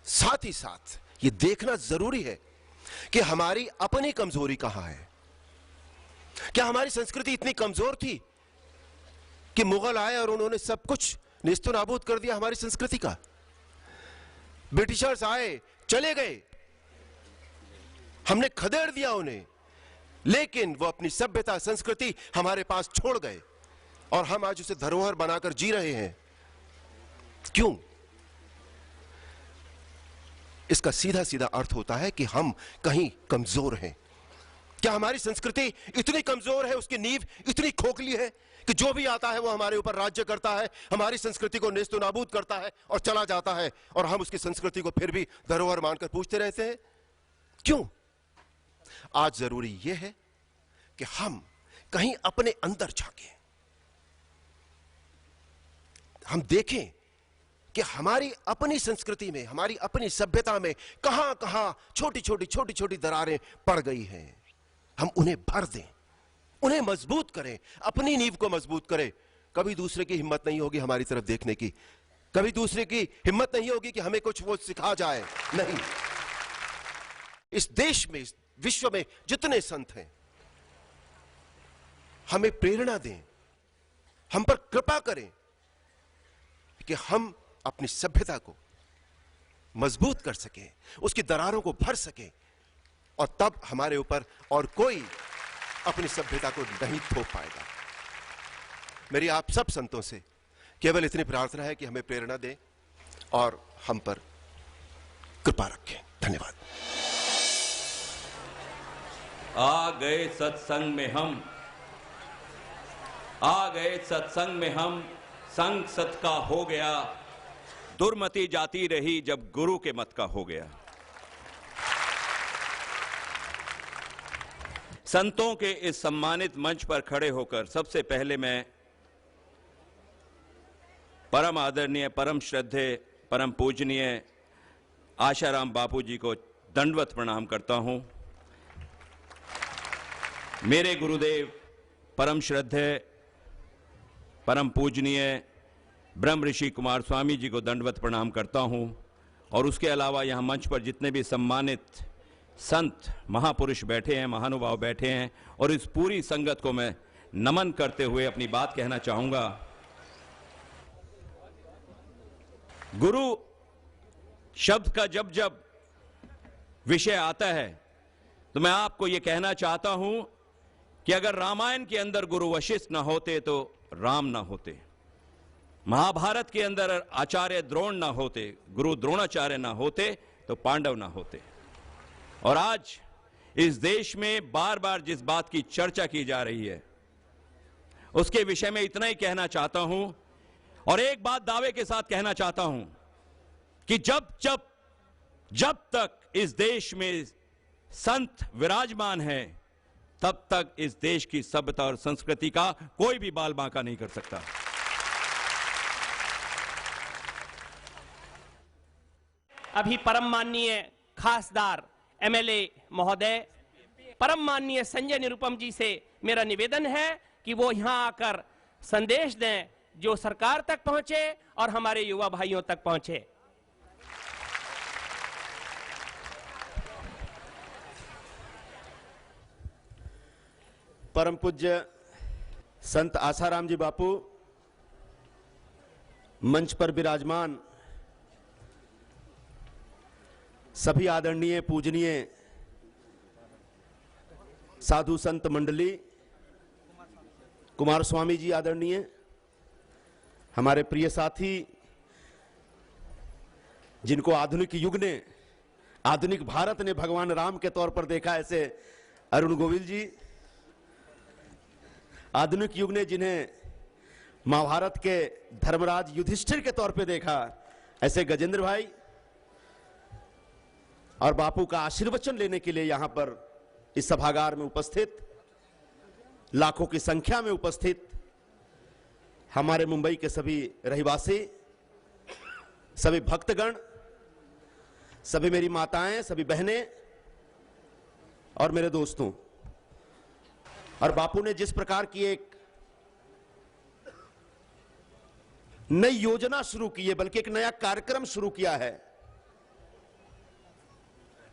Speaker 7: साथ ही साथ ये देखना जरूरी है कि हमारी अपनी कमजोरी कहां है। क्या हमारी संस्कृति इतनी कमजोर थी कि मुगल आए और उन्होंने सब कुछ नेस्तो नाबूद कर दिया हमारी संस्कृति का? ब्रिटिशर्स आए, चले गए, हमने खदेड़ दिया उन्हें, लेकिन वो अपनी सभ्यता संस्कृति हमारे पास छोड़ गए। और हम आज उसे धरोहर बनाकर जी रहे हैं। क्यों? इसका सीधा सीधा अर्थ होता है कि हम कहीं कमजोर हैं। क्या हमारी संस्कृति इतनी कमजोर है, उसकी नींव इतनी खोखली है कि जो भी आता है वो हमारे ऊपर राज्य करता है, हमारी संस्कृति को नेस्तो नाबूद करता है और चला जाता है, और हम उसकी संस्कृति को फिर भी धरोहर मानकर पूछते रहते हैं? क्यों? आज जरूरी यह है कि हम कहीं अपने अंदर झांकें, हम देखें कि हमारी अपनी संस्कृति में, हमारी अपनी सभ्यता में कहां कहां छोटी छोटी दरारें पड़ गई हैं। हम उन्हें भर दें, उन्हें मजबूत करें, अपनी नींव को मजबूत करें। कभी दूसरे की हिम्मत नहीं होगी हमारी तरफ देखने की, कभी दूसरे की हिम्मत नहीं होगी कि हमें कुछ वो सिखा जाए। नहीं, इस देश में, इस विश्व में जितने संत हैं, हमें प्रेरणा दें, हम पर कृपा करें कि हम अपनी सभ्यता को मजबूत कर सकें, उसकी दरारों को भर सकें, और तब हमारे ऊपर और कोई अपनी सभ्यता को नहीं थोप पाएगा। मेरी आप सब संतों से केवल इतनी प्रार्थना है कि हमें प्रेरणा दें और हम पर कृपा रखें। धन्यवाद।
Speaker 8: आ गए सत्संग में हम, आ गए सत्संग में हम, संग सत का हो गया, दुर्मति जाती रही जब गुरु के मत का हो गया। संतों के इस सम्मानित मंच पर खड़े होकर सबसे पहले मैं परम आदरणीय, परम श्रद्धेय, परम पूजनीय आशाराम बापू जी को दंडवत प्रणाम करता हूं। मेरे गुरुदेव परम श्रद्धेय, परम पूजनीय ब्रह्म ऋषि कुमार स्वामी जी को दंडवत प्रणाम करता हूं, और उसके अलावा यहां मंच पर जितने भी सम्मानित संत महापुरुष बैठे हैं, महानुभाव बैठे हैं, और इस पूरी संगत को मैं नमन करते हुए अपनी बात कहना चाहूंगा। गुरु शब्द का जब जब विषय आता है तो मैं आपको यह कहना चाहता हूं कि अगर रामायण के अंदर गुरु वशिष्ठ न होते तो राम न होते, महाभारत के अंदर आचार्य द्रोण न होते, गुरु द्रोणाचार्य न होते तो पांडव न होते। और आज इस देश में बार बार जिस बात की चर्चा की जा रही है उसके विषय में इतना ही कहना चाहता हूं, और एक बात दावे के साथ कहना चाहता हूं कि जब तक इस देश में संत विराजमान है तब तक इस देश की सभ्यता और संस्कृति का कोई भी बाल बांका नहीं कर सकता।
Speaker 6: अभी परम माननीय खासदार एमएलए महोदय, परम माननीय संजय निरुपम जी से मेरा निवेदन है कि वो यहां आकर संदेश दें जो सरकार तक पहुंचे और हमारे युवा भाइयों तक पहुंचे।
Speaker 9: परम पूज्य संत आसाराम जी बापू, मंच पर विराजमान सभी आदरणीय पूजनीय साधु संत मंडली, कुमार स्वामी जी आदरणीय, हमारे प्रिय साथी जिनको आधुनिक युग ने, आधुनिक भारत ने भगवान राम के तौर पर देखा, ऐसे अरुण गोविल जी, आधुनिक युग ने जिन्हें महाभारत के धर्मराज युधिष्ठिर के तौर पे देखा, ऐसे गजेंद्र भाई, और बापू का आशीर्वचन लेने के लिए यहां पर इस सभागार में उपस्थित, लाखों की संख्या में उपस्थित हमारे मुंबई के सभी रहिवासी, सभी भक्तगण, सभी मेरी माताएं, सभी बहनें और मेरे दोस्तों, और बापू ने जिस प्रकार की एक नई योजना शुरू की है, बल्कि एक नया कार्यक्रम शुरू किया है,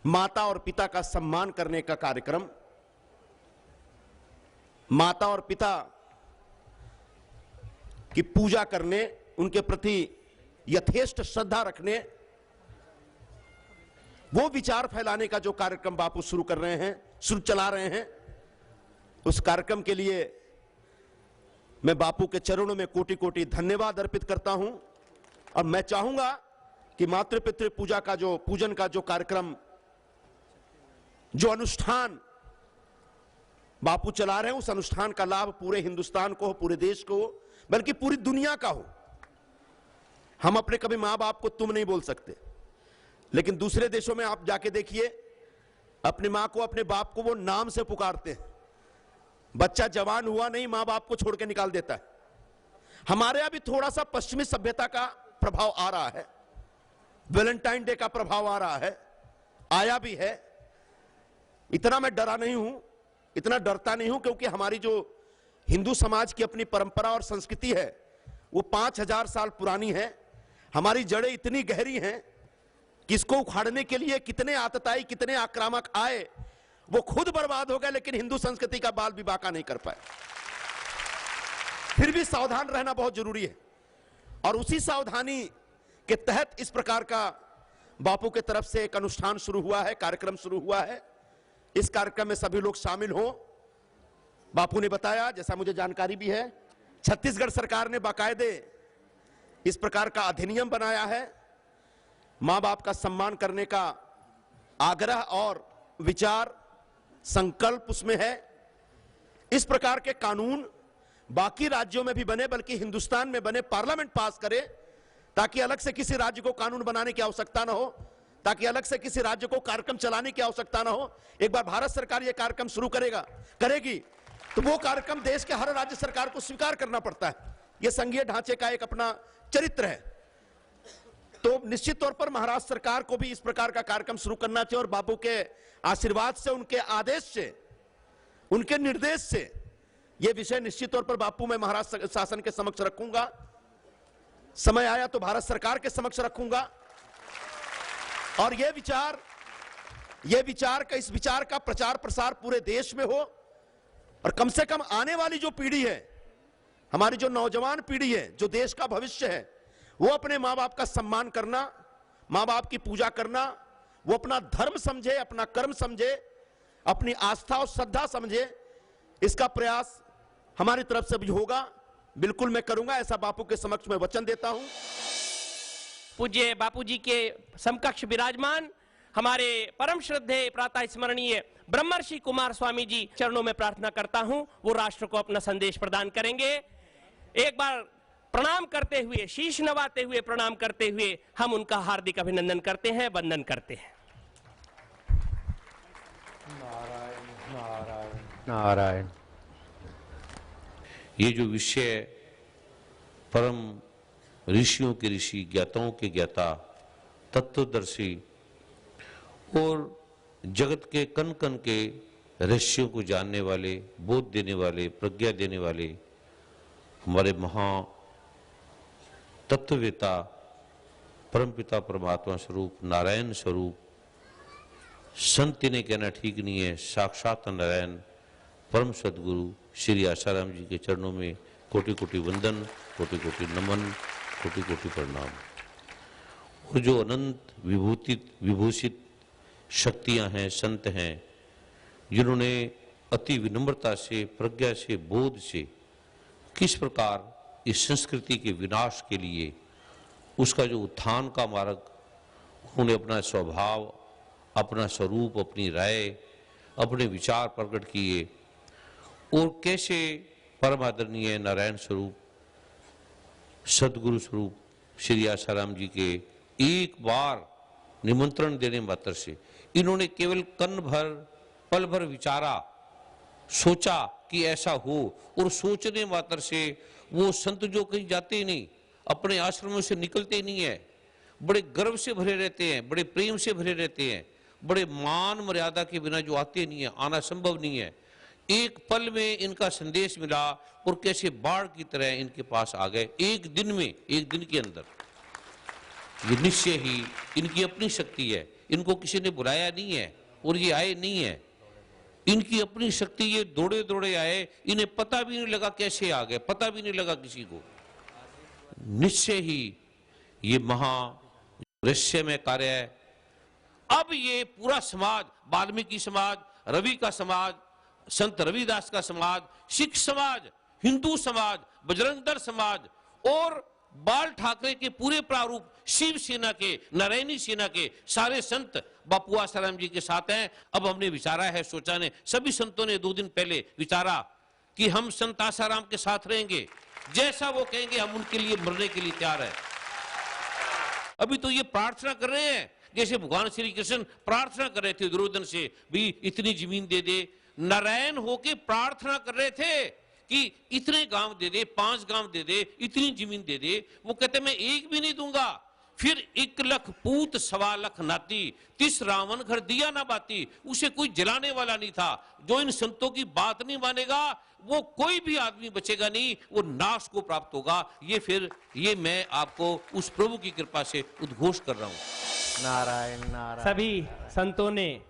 Speaker 9: माता और पिता का सम्मान करने का कार्यक्रम, माता और पिता की पूजा करने, उनके प्रति यथेष्ट श्रद्धा रखने, वो विचार फैलाने का जो कार्यक्रम बापू शुरू कर रहे हैं, शुरू चला रहे हैं, उस कार्यक्रम के लिए मैं बापू के चरणों में कोटि कोटि धन्यवाद अर्पित करता हूं। और मैं चाहूंगा कि मातृ पितृ पूजा का जो पूजन का जो कार्यक्रम, जो अनुष्ठान बापू चला रहे हैं, उस अनुष्ठान का लाभ पूरे हिंदुस्तान को हो, पूरे देश को हो, बल्कि पूरी दुनिया का हो। हम अपने कभी मां बाप को तुम नहीं बोल सकते, लेकिन दूसरे देशों में आप जाके देखिए, अपनी मां को अपने बाप को वो नाम से पुकारते हैं। बच्चा जवान हुआ नहीं, मां बाप को छोड़ के निकाल देता है। हमारे यहां भी थोड़ा सा पश्चिमी सभ्यता का प्रभाव आ रहा है, वैलेंटाइन डे का प्रभाव आ रहा है, आया भी है। इतना मैं डरा नहीं हूं, इतना डरता नहीं हूं, क्योंकि हमारी जो हिंदू समाज की अपनी परंपरा और संस्कृति है वो 5000 साल पुरानी है। हमारी जड़ें इतनी गहरी हैं कि इसको उखाड़ने के लिए कितने आतताई, कितने आक्रामक आए, वो खुद बर्बाद हो गए, लेकिन हिंदू संस्कृति का बाल भी बाका नहीं कर पाए। फिर भी सावधान रहना बहुत जरूरी है, और उसी सावधानी के तहत इस प्रकार का बापू के तरफ से एक अनुष्ठान शुरू हुआ है, कार्यक्रम शुरू हुआ है। इस कार्यक्रम में सभी लोग शामिल हों। बापू ने बताया, जैसा मुझे जानकारी भी है, छत्तीसगढ़ सरकार ने बाकायदे इस प्रकार का अधिनियम बनाया है। मां बाप का सम्मान करने का आग्रह और विचार, संकल्प उसमें है। इस प्रकार के कानून बाकी राज्यों में भी बने, बल्कि हिंदुस्तान में बने, पार्लियामेंट पास करे, ताकि अलग से किसी राज्य को कानून बनाने की आवश्यकता ना हो, ताकि अलग से किसी राज्य को कार्यक्रम चलाने की आवश्यकता ना हो। एक बार भारत सरकार यह कार्यक्रम शुरू करेगी तो वो कार्यक्रम देश के हर राज्य सरकार को स्वीकार करना पड़ता है। यह संघीय ढांचे का एक अपना चरित्र है। तो निश्चित तौर पर महाराष्ट्र सरकार को भी इस प्रकार का कार्यक्रम शुरू करना चाहिए, और बापू के आशीर्वाद से, उनके आदेश से, उनके निर्देश से यह विषय निश्चित तौर पर बापू मैं महाराष्ट्र शासन के समक्ष रखूंगा। समय आया तो भारत सरकार के समक्ष रखूंगा, और यह विचार इस विचार का प्रचार प्रसार पूरे देश में हो, और कम से कम आने वाली जो पीढ़ी है, हमारी जो नौजवान पीढ़ी है, जो देश का भविष्य है, वो अपने मां बाप का सम्मान करना, मां बाप की पूजा करना, वो अपना धर्म समझे, अपना कर्म समझे, अपनी आस्था और श्रद्धा समझे। इसका प्रयास हमारी तरफ से भी होगा, बिल्कुल मैं करूंगा, ऐसा बापू के समक्ष मैं वचन देता हूं।
Speaker 6: पूज्य बापू जी के समकक्ष विराजमान हमारे परम श्रद्धेय प्रातः स्मरणीय ब्रह्मर्षि कुमार स्वामी जी चरणों में प्रार्थना करता हूं, वो राष्ट्र को अपना संदेश प्रदान करेंगे। एक बार प्रणाम करते हुए, शीश नवाते हुए, प्रणाम करते हुए हम उनका हार्दिक अभिनंदन करते हैं, वंदन करते हैं।
Speaker 10: नारायण नारायण नारायण।
Speaker 11: ये जो विषय परम ऋषियों के ऋषि, ज्ञाताओं के ज्ञाता, तत्वदर्शी और जगत के कण कण के रहस्यों को जानने वाले, बोध देने वाले, प्रज्ञा देने वाले हमारे महा तत्ववेता, परमपिता परमात्मा स्वरूप, नारायण स्वरूप, संत ने कहना ठीक नहीं है, साक्षात नारायण परम सदगुरु श्री आसाराम जी के चरणों में कोटि कोटि वंदन, कोटि कोटि नमन, कोटि कोटि प्रणाम। और जो अनंत विभूषित शक्तियां हैं, संत हैं, जिन्होंने अति विनम्रता से, प्रज्ञा से, बोध से किस प्रकार इस संस्कृति के विनाश के लिए, उसका जो उत्थान का मार्ग, उन्होंने अपना स्वभाव, अपना स्वरूप, अपनी राय, अपने विचार प्रकट किए, और कैसे परम आदरणीय नारायण स्वरूप, सदगुरु स्वरूप श्री आसाराम जी के एक बार निमंत्रण देने मात्र से इन्होंने केवल कण भर, पल भर विचारा, सोचा कि ऐसा हो, और सोचने मात्र से वो संत जो कहीं जाते ही नहीं, अपने आश्रमों से निकलते नहीं है, बड़े गर्व से भरे रहते हैं, बड़े प्रेम से भरे रहते हैं, बड़े मान मर्यादा के बिना जो आते नहीं है, आना संभव नहीं है। एक पल में इनका संदेश मिला, और कैसे बाढ़ की तरह इनके पास आ गए, एक दिन में, एक दिन के अंदर। ये निश्चय ही इनकी अपनी शक्ति है, इनको किसी ने बुलाया नहीं है, और ये आए नहीं है, इनकी अपनी शक्ति, ये दौड़े दौड़े आए, इन्हें पता भी नहीं लगा कैसे आ गए, पता भी नहीं लगा किसी को। निश्चय ही ये महा रहस्यमय कार्य है। अब ये पूरा समाज, वाल्मीकि समाज, रवि का समाज, संत रविदास का समाज, सिख समाज, हिंदू समाज, बजरंग दल समाज और बाल ठाकरे के पूरे प्रारूप, शिवसेना के, नारायणी सेना के सारे संत बापू आसाराम जी के साथ हैं। अब हमने विचारा है, सोचा ने, सभी संतों ने 2 दिन पहले विचारा कि हम संत आसाराम के साथ रहेंगे, जैसा वो कहेंगे हम उनके लिए मरने के लिए तैयार है। अभी तो ये प्रार्थना कर रहे हैं, जैसे भगवान श्री कृष्ण प्रार्थना कर रहे थे दुर्योधन से, भी इतनी जमीन दे दे। नारायण होके प्रार्थना कर रहे थे कि इतने गांव दे दे, 5 गांव दे दे, इतनी जमीन दे दे। वो कहते मैं एक भी नहीं दूंगा। फिर 1 लाख पूत 1.25 लाख नाती, 30 रावण घर दिया ना बाती। उसे कोई जलाने वाला नहीं था। जो इन संतों की बात नहीं मानेगा वो कोई भी आदमी बचेगा नहीं, वो नाश को प्राप्त होगा। ये मैं आपको उस प्रभु की कृपा से उद्घोष कर रहा हूं।
Speaker 12: नारायण नारायण।
Speaker 13: सभी संतों ने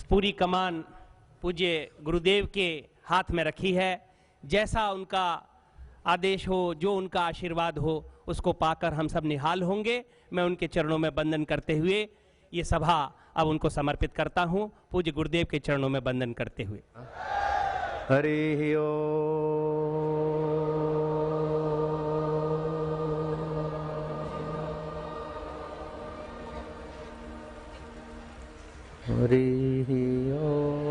Speaker 13: पूरी कमान पूज्य गुरुदेव के हाथ में रखी है। जैसा उनका आदेश हो, जो उनका आशीर्वाद हो, उसको पाकर हम सब निहाल होंगे। मैं उनके चरणों में वंदन करते हुए ये सभा अब उनको समर्पित करता हूं, पूज्य गुरुदेव के चरणों में वंदन करते हुए।
Speaker 12: हरि ओम। हरि ओम।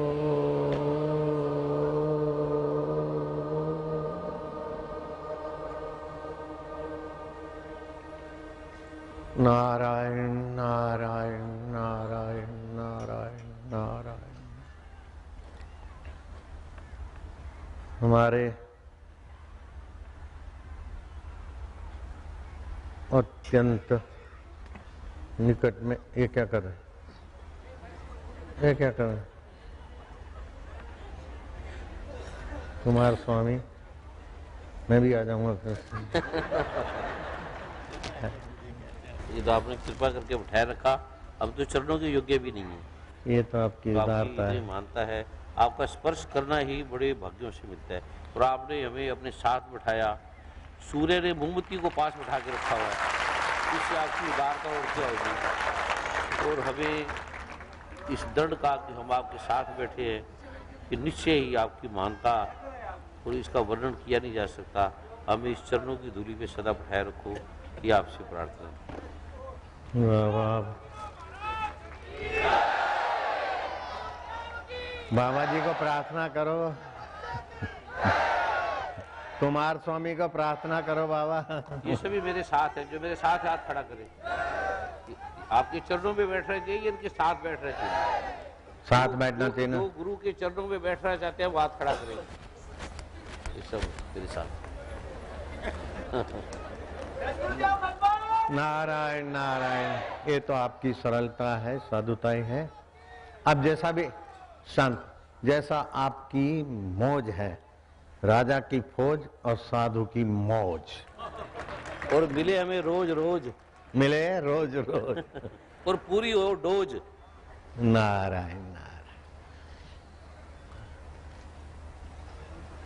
Speaker 12: नारायण नारायण नारायण नारायण नारायण। हमारे अत्यंत निकट में ये क्या कर रहे हैं? ये क्या कर रहे हैं? कुमार स्वामी, मैं भी आ जाऊंगा फिर।
Speaker 11: ये तो आपने कृपा करके उठाए रखा, अब तो चरणों के योग्य भी नहीं है।
Speaker 12: ये तो आपकी उदारता है।
Speaker 11: मानता है, आपका स्पर्श करना ही बड़े भाग्यों से मिलता है। और आपने हमें अपने साथ बिठाया। सूर्य ने मोमबत्ती को पास बिठा के रखा हुआ है, इससे आपकी उदारता और क्या होगी। और हमें इस दृढ़ का कि हम आपके साथ बैठे हैं कि निश्चय ही आपकी महानता और इसका वर्णन किया नहीं जा सकता। हमें इस चरणों की धूली पे सदा बिठाए रखो, ये आपसे प्रार्थना है।
Speaker 12: वाह वाह। बाबा जी को प्रार्थना करो, कुमार स्वामी को प्रार्थना करो बाबा।
Speaker 11: ये सभी मेरे साथ है, जो मेरे साथ हाथ खड़ा करे। आपके चरणों में बैठ रहे थे, इनके साथ बैठ रहे थे।
Speaker 12: साथ बैठना चाहिए ना।
Speaker 11: जो गुरु के चरणों में बैठना चाहते हैं वो हाथ खड़ा करें। ये सब मेरे साथ।
Speaker 12: नारायण नारायण। ये तो आपकी सरलता है, साधुता है। अब जैसा भी शांत, जैसा आपकी मौज है, राजा की फौज और साधु की मौज।
Speaker 11: और मिले हमें रोज रोज,
Speaker 12: मिले रोज रोज
Speaker 11: और पूरी हो डोज।
Speaker 12: नारायण नारायण।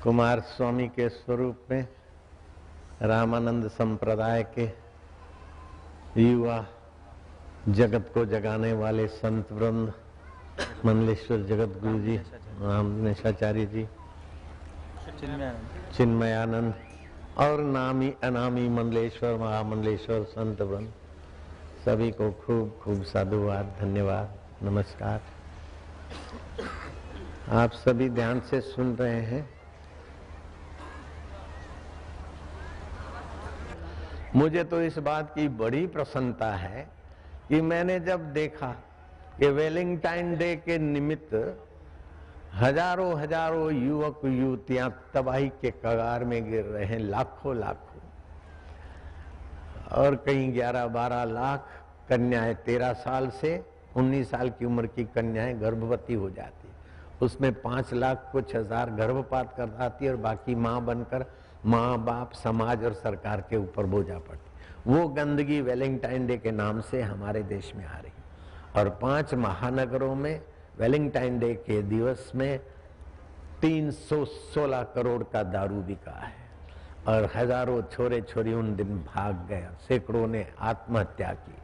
Speaker 12: कुमार स्वामी के स्वरूप में रामानंद संप्रदाय के युवा जगत को जगाने वाले संत वृंद, मंडलेश्वर जगत गुरु जी, रामनेशाचार्य जी, चिन्मयानंद और नामी अनामी मंडलेश्वर, महामंडलेश्वर संत वृंद, सभी को खूब खूब साधुवाद, धन्यवाद, नमस्कार। आप सभी ध्यान से सुन रहे हैं। मुझे तो इस बात की बड़ी प्रसन्नता है कि मैंने जब देखा कि वैलेंटाइन डे के निमित्त हजारों हजारों युवक युवतियां तबाही के कगार में गिर रहे हैं, लाखों लाखों, और कहीं 11-12 लाख कन्याएं 13 साल से 19 साल की उम्र की कन्याएं गर्भवती हो जाती है। उसमें 5 लाख कुछ हजार गर्भपात कर जाती है और बाकी माँ बनकर माँ बाप, समाज और सरकार के ऊपर बोझा पड़ती। वो गंदगी वैलेंटाइन डे के नाम से हमारे देश में आ रही और 5 महानगरों में वैलेंटाइन डे के दिवस में 316 करोड़ का दारू बिका है और हजारों छोरे छोरी उन दिन भाग गए, सैकड़ों ने आत्महत्या की।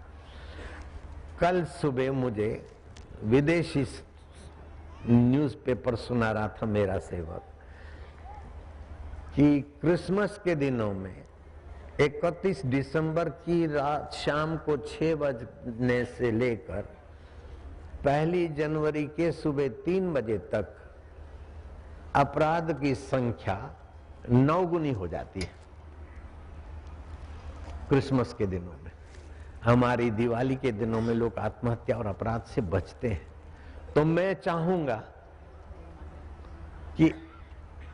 Speaker 12: कल सुबह मुझे विदेशी न्यूज़पेपर सुना रहा था मेरा सेवक कि क्रिसमस के दिनों में 31 दिसंबर की रात शाम को 6 बजने से लेकर 1 जनवरी के सुबह 3 बजे तक अपराध की संख्या 9 गुनी हो जाती है। क्रिसमस के दिनों में, हमारी दिवाली के दिनों में लोग आत्महत्या और अपराध से बचते हैं। तो मैं चाहूंगा कि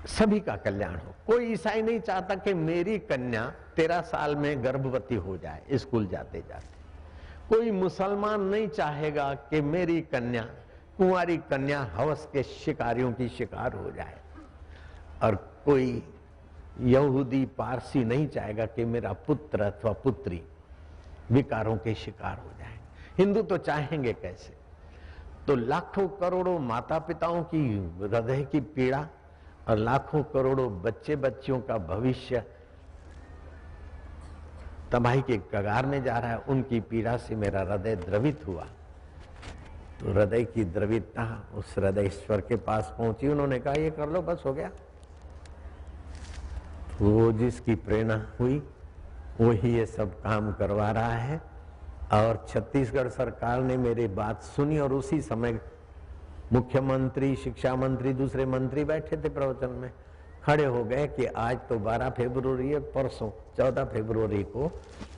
Speaker 12: सभी का कल्याण हो। कोई ईसाई नहीं चाहता कि मेरी कन्या 13 साल में गर्भवती हो जाए स्कूल जाते जाते। कोई मुसलमान नहीं चाहेगा कि मेरी कन्या, कुंवारी कन्या हवस के शिकारियों की शिकार हो जाए, और कोई यहूदी पारसी नहीं चाहेगा कि मेरा पुत्र अथवा पुत्री विकारों के शिकार हो जाए। हिंदू तो चाहेंगे कैसे? तो लाखों करोड़ों माता पिताओं की हृदय की पीड़ा और लाखों करोड़ों बच्चे बच्चियों का भविष्य तबाही के कगार में जा रहा है। उनकी पीड़ा से मेरा हृदय द्रवित हुआ। तो हृदय की द्रवितता उस हृदय ईश्वर के पास पहुंची। उन्होंने कहा ये कर लो, बस हो गया। तो वो जिसकी प्रेरणा हुई वही ये सब काम करवा रहा है। और छत्तीसगढ़ सरकार ने मेरी बात सुनी और उसी समय मुख्यमंत्री, शिक्षा मंत्री, दूसरे मंत्री बैठे थे प्रवचन में, खड़े हो गए कि आज तो 12 फरवरी है, परसों 14 फरवरी को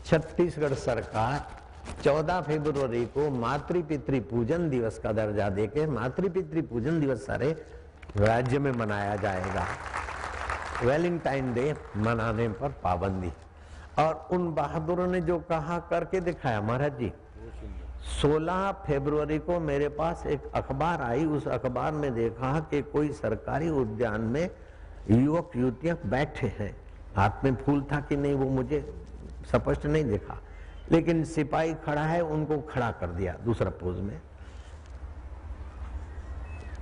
Speaker 12: छत्तीसगढ़ सरकार 14 फरवरी को मातृ पितृ पूजन दिवस का दर्जा देके मातृ पितृ पूजन दिवस सारे राज्य में मनाया जाएगा। वैलेंटाइन डे मनाने पर पाबंदी। और उन बहादुरों ने जो कहा करके दिखाया महाराज जी। 16 फरवरी को मेरे पास एक अखबार आई। उस अखबार में देखा कि कोई सरकारी उद्यान में युवक युवतियां बैठे हैं। हाथ में फूल था कि नहीं वो मुझे स्पष्ट नहीं दिखा, लेकिन सिपाही खड़ा है, उनको खड़ा कर दिया दूसरा पोज में।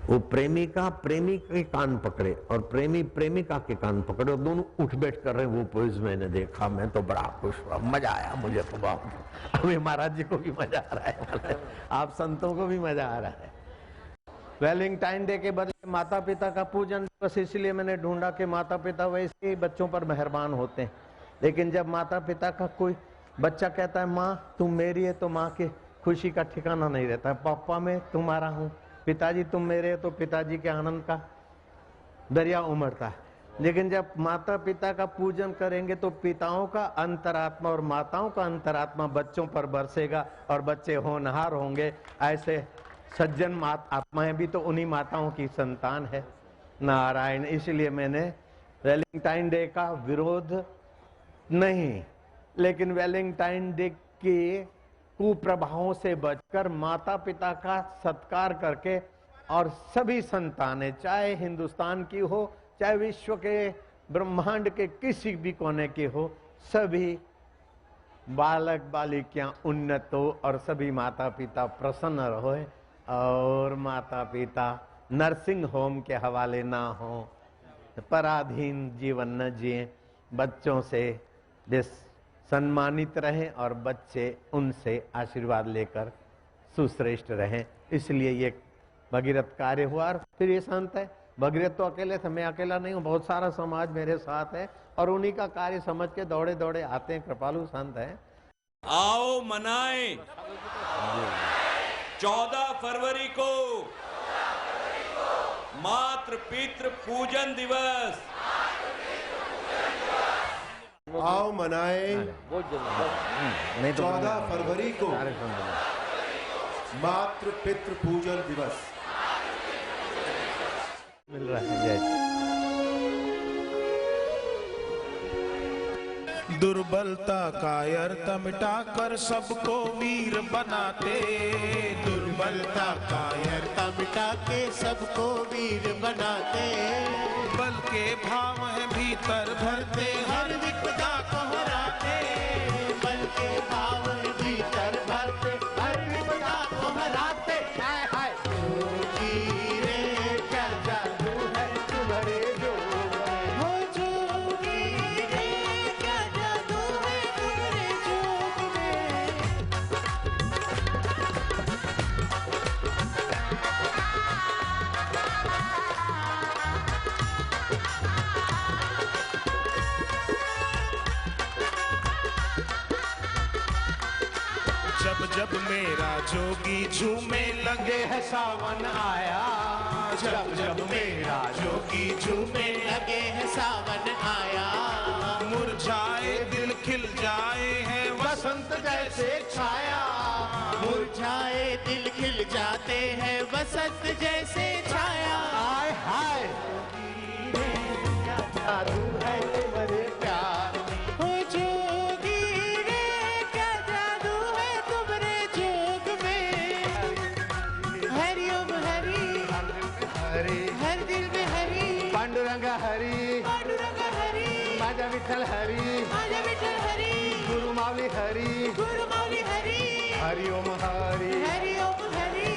Speaker 12: वो प्रेमिका प्रेमी के कान पकड़े और प्रेमी प्रेमिका के कान पकड़े और दोनों उठ बैठ कर रहे। वो पोज मैंने देखा, मैं तो बड़ा खुश हुआ, मजा आया मुझे तो बहुत। अभी महाराज जी को भी मजा आ रहा है, आप संतों को भी मजा आ रहा है। वैलेंटाइन डे के बदले माता पिता का पूजन बस इसलिए मैंने ढूंढा कि माता पिता वैसे ही बच्चों पर मेहरबान होते हैं। लेकिन जब माता पिता का कोई बच्चा कहता है माँ तुम मेरी है, तो माँ की खुशी का ठिकाना नहीं रहता है। पापा मैं तुम्हारा हूँ, पिताजी तुम मेरे हो, तो पिताजी के आनंद का दरिया उमड़ता है। लेकिन जब माता पिता का पूजन करेंगे तो पिताओं का अंतरात्मा और माताओं का अंतरात्मा बच्चों पर बरसेगा और बच्चे होनहार होंगे। ऐसे सज्जन आत्माएं भी तो उन्हीं माताओं की संतान है। नारायण। इसलिए मैंने वैलेंटाइन डे का विरोध नहीं, लेकिन वैलेंटाइन डे के कुप्रभावों से बचकर माता पिता का सत्कार करके और सभी संतानें, चाहे हिंदुस्तान की हो चाहे विश्व के ब्रह्मांड के किसी भी कोने की हो, सभी बालक बालिकाएं उन्नत हो और सभी माता पिता प्रसन्न रहो और माता पिता नर्सिंग होम के हवाले ना हो, पराधीन जीवन न जिए, बच्चों से सम्मानित रहें और बच्चे उनसे आशीर्वाद लेकर सुश्रेष्ठ रहें। इसलिए ये भगीरथ कार्य हुआ। और फिर ये संत है, भगीरथ तो अकेले थे, मैं अकेला नहीं हूँ, बहुत सारा समाज मेरे साथ है और उन्हीं का कार्य समझ के दौड़े दौड़े आते हैं। कृपालु संत है।
Speaker 8: आओ मनाएं 14 फरवरी को मातृ पितृ पूजन दिवस।
Speaker 7: आओ मनाएं 14 फरवरी को मातृ पितृ पूजन दिवस।
Speaker 12: मिल रहा है।
Speaker 2: दुर्बलता कायरता मिटाकर सबको वीर बनाते, दुर्बलता कायरता मिटा के सबको वीर बनाते, बल के भाव है भीतर भरते हर विपदा को हराते, बल के भाव है भीतर भरते हर विपदा को हराते। हाय हाय जोगी रे क्या जादू है तुम्हारे जोग में, हो जोगी रे क्या जादू है तुम्हारे जोग में। जब मेरा जोगी झूमे लगे है सावन आया, जब जब मेरा जोगी झूमे लगे है सावन आया। मुरझाए दिल खिल जाए है वसंत जैसे छाया,
Speaker 14: मुरझाए दिल खिल जाते हैं वसंत जैसे छाया।
Speaker 2: हाय हाय
Speaker 14: क्या जादू है तुम्हारे प्यार में, ओ जोगी रे क्या जादू है तुम्हारे जोग में। हरि ओम हरि
Speaker 2: हरि,
Speaker 14: हर दिल में हरि,
Speaker 2: पांडुरंग हरि,
Speaker 14: पांडुरंग हरि,
Speaker 2: माझा विठ्ठल हरि,
Speaker 14: माझा विठ्ठल हरि,
Speaker 2: गुरु माऊली हरि,
Speaker 14: गुरु माऊली हरि,
Speaker 2: हरि ओम हरि,
Speaker 14: हरि ओम हरि।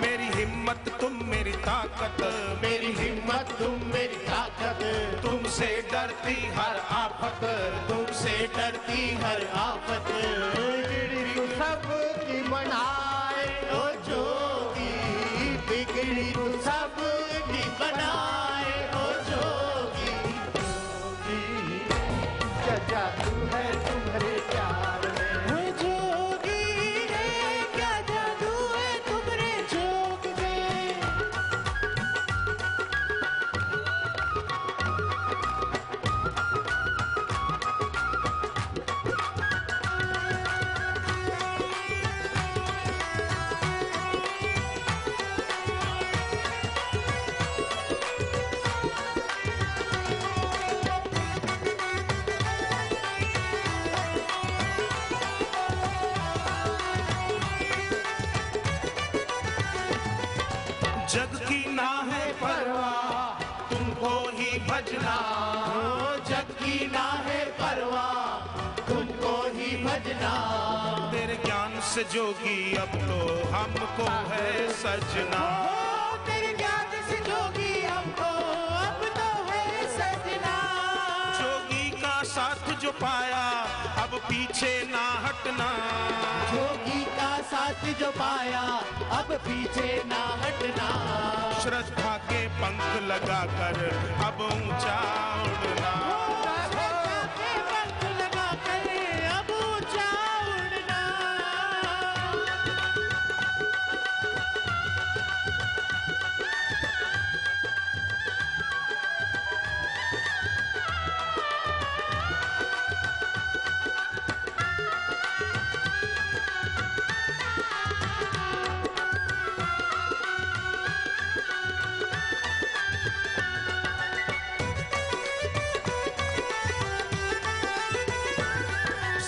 Speaker 2: मेरी हिम्मत तुम मेरी ताकत,
Speaker 14: मेरी हिम्मत तुम मेरी ताकत,
Speaker 2: तुमसे डरती हर आफत,
Speaker 14: तुमसे डरती हर आफत।
Speaker 2: तू सबकी
Speaker 14: बनाए ओ जोगी, बिगड़ी तू सबकी बनाए ओ जोगी।
Speaker 2: क्या जादू है तुम्हारे प्यार में,
Speaker 14: ओ जोगी रे क्या जादू है तुम्हारे जोग में।
Speaker 2: जग की ना है परवाह तुमको ही भजना,
Speaker 14: जग की ना है परवाह तुमको ही भजना।
Speaker 2: तेरे ज्ञान से जोगी अब तो हमको है सजना।
Speaker 14: तेरे ज्ञान से जोगी हमको अब तो है सजना।
Speaker 2: जोगी का साथ जो पाया अब पीछे ना हटना,
Speaker 14: जोगी का साथ जो पाया अब पीछे ना हटना।
Speaker 2: श्रद्धा के पंख लगाकर अब ऊंचा उड़ना,
Speaker 14: श्रद्धा के पंख लगाकर अब ऊंचा उड़ना।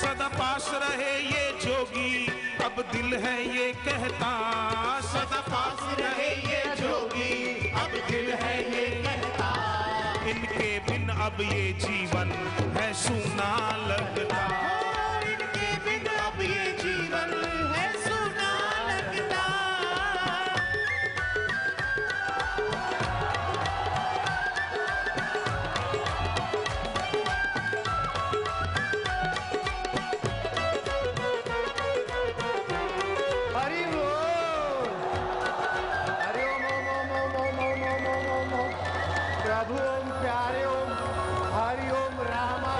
Speaker 2: सदा पास रहे ये जोगी अब दिल है ये कहता,
Speaker 14: सदा पास रहे ये जोगी अब दिल है ये कहता।
Speaker 2: इनके बिन अब ये जीवन है सूना लगता,
Speaker 14: इनके बिन अब ये जीवन है सूना लगता।
Speaker 2: हरि बोल, हरि ओम ओम ओम ओम ओम ओम ओम ओम ओम ओम। प्रभु ओम प्यारे ओम, हरि ओम रामा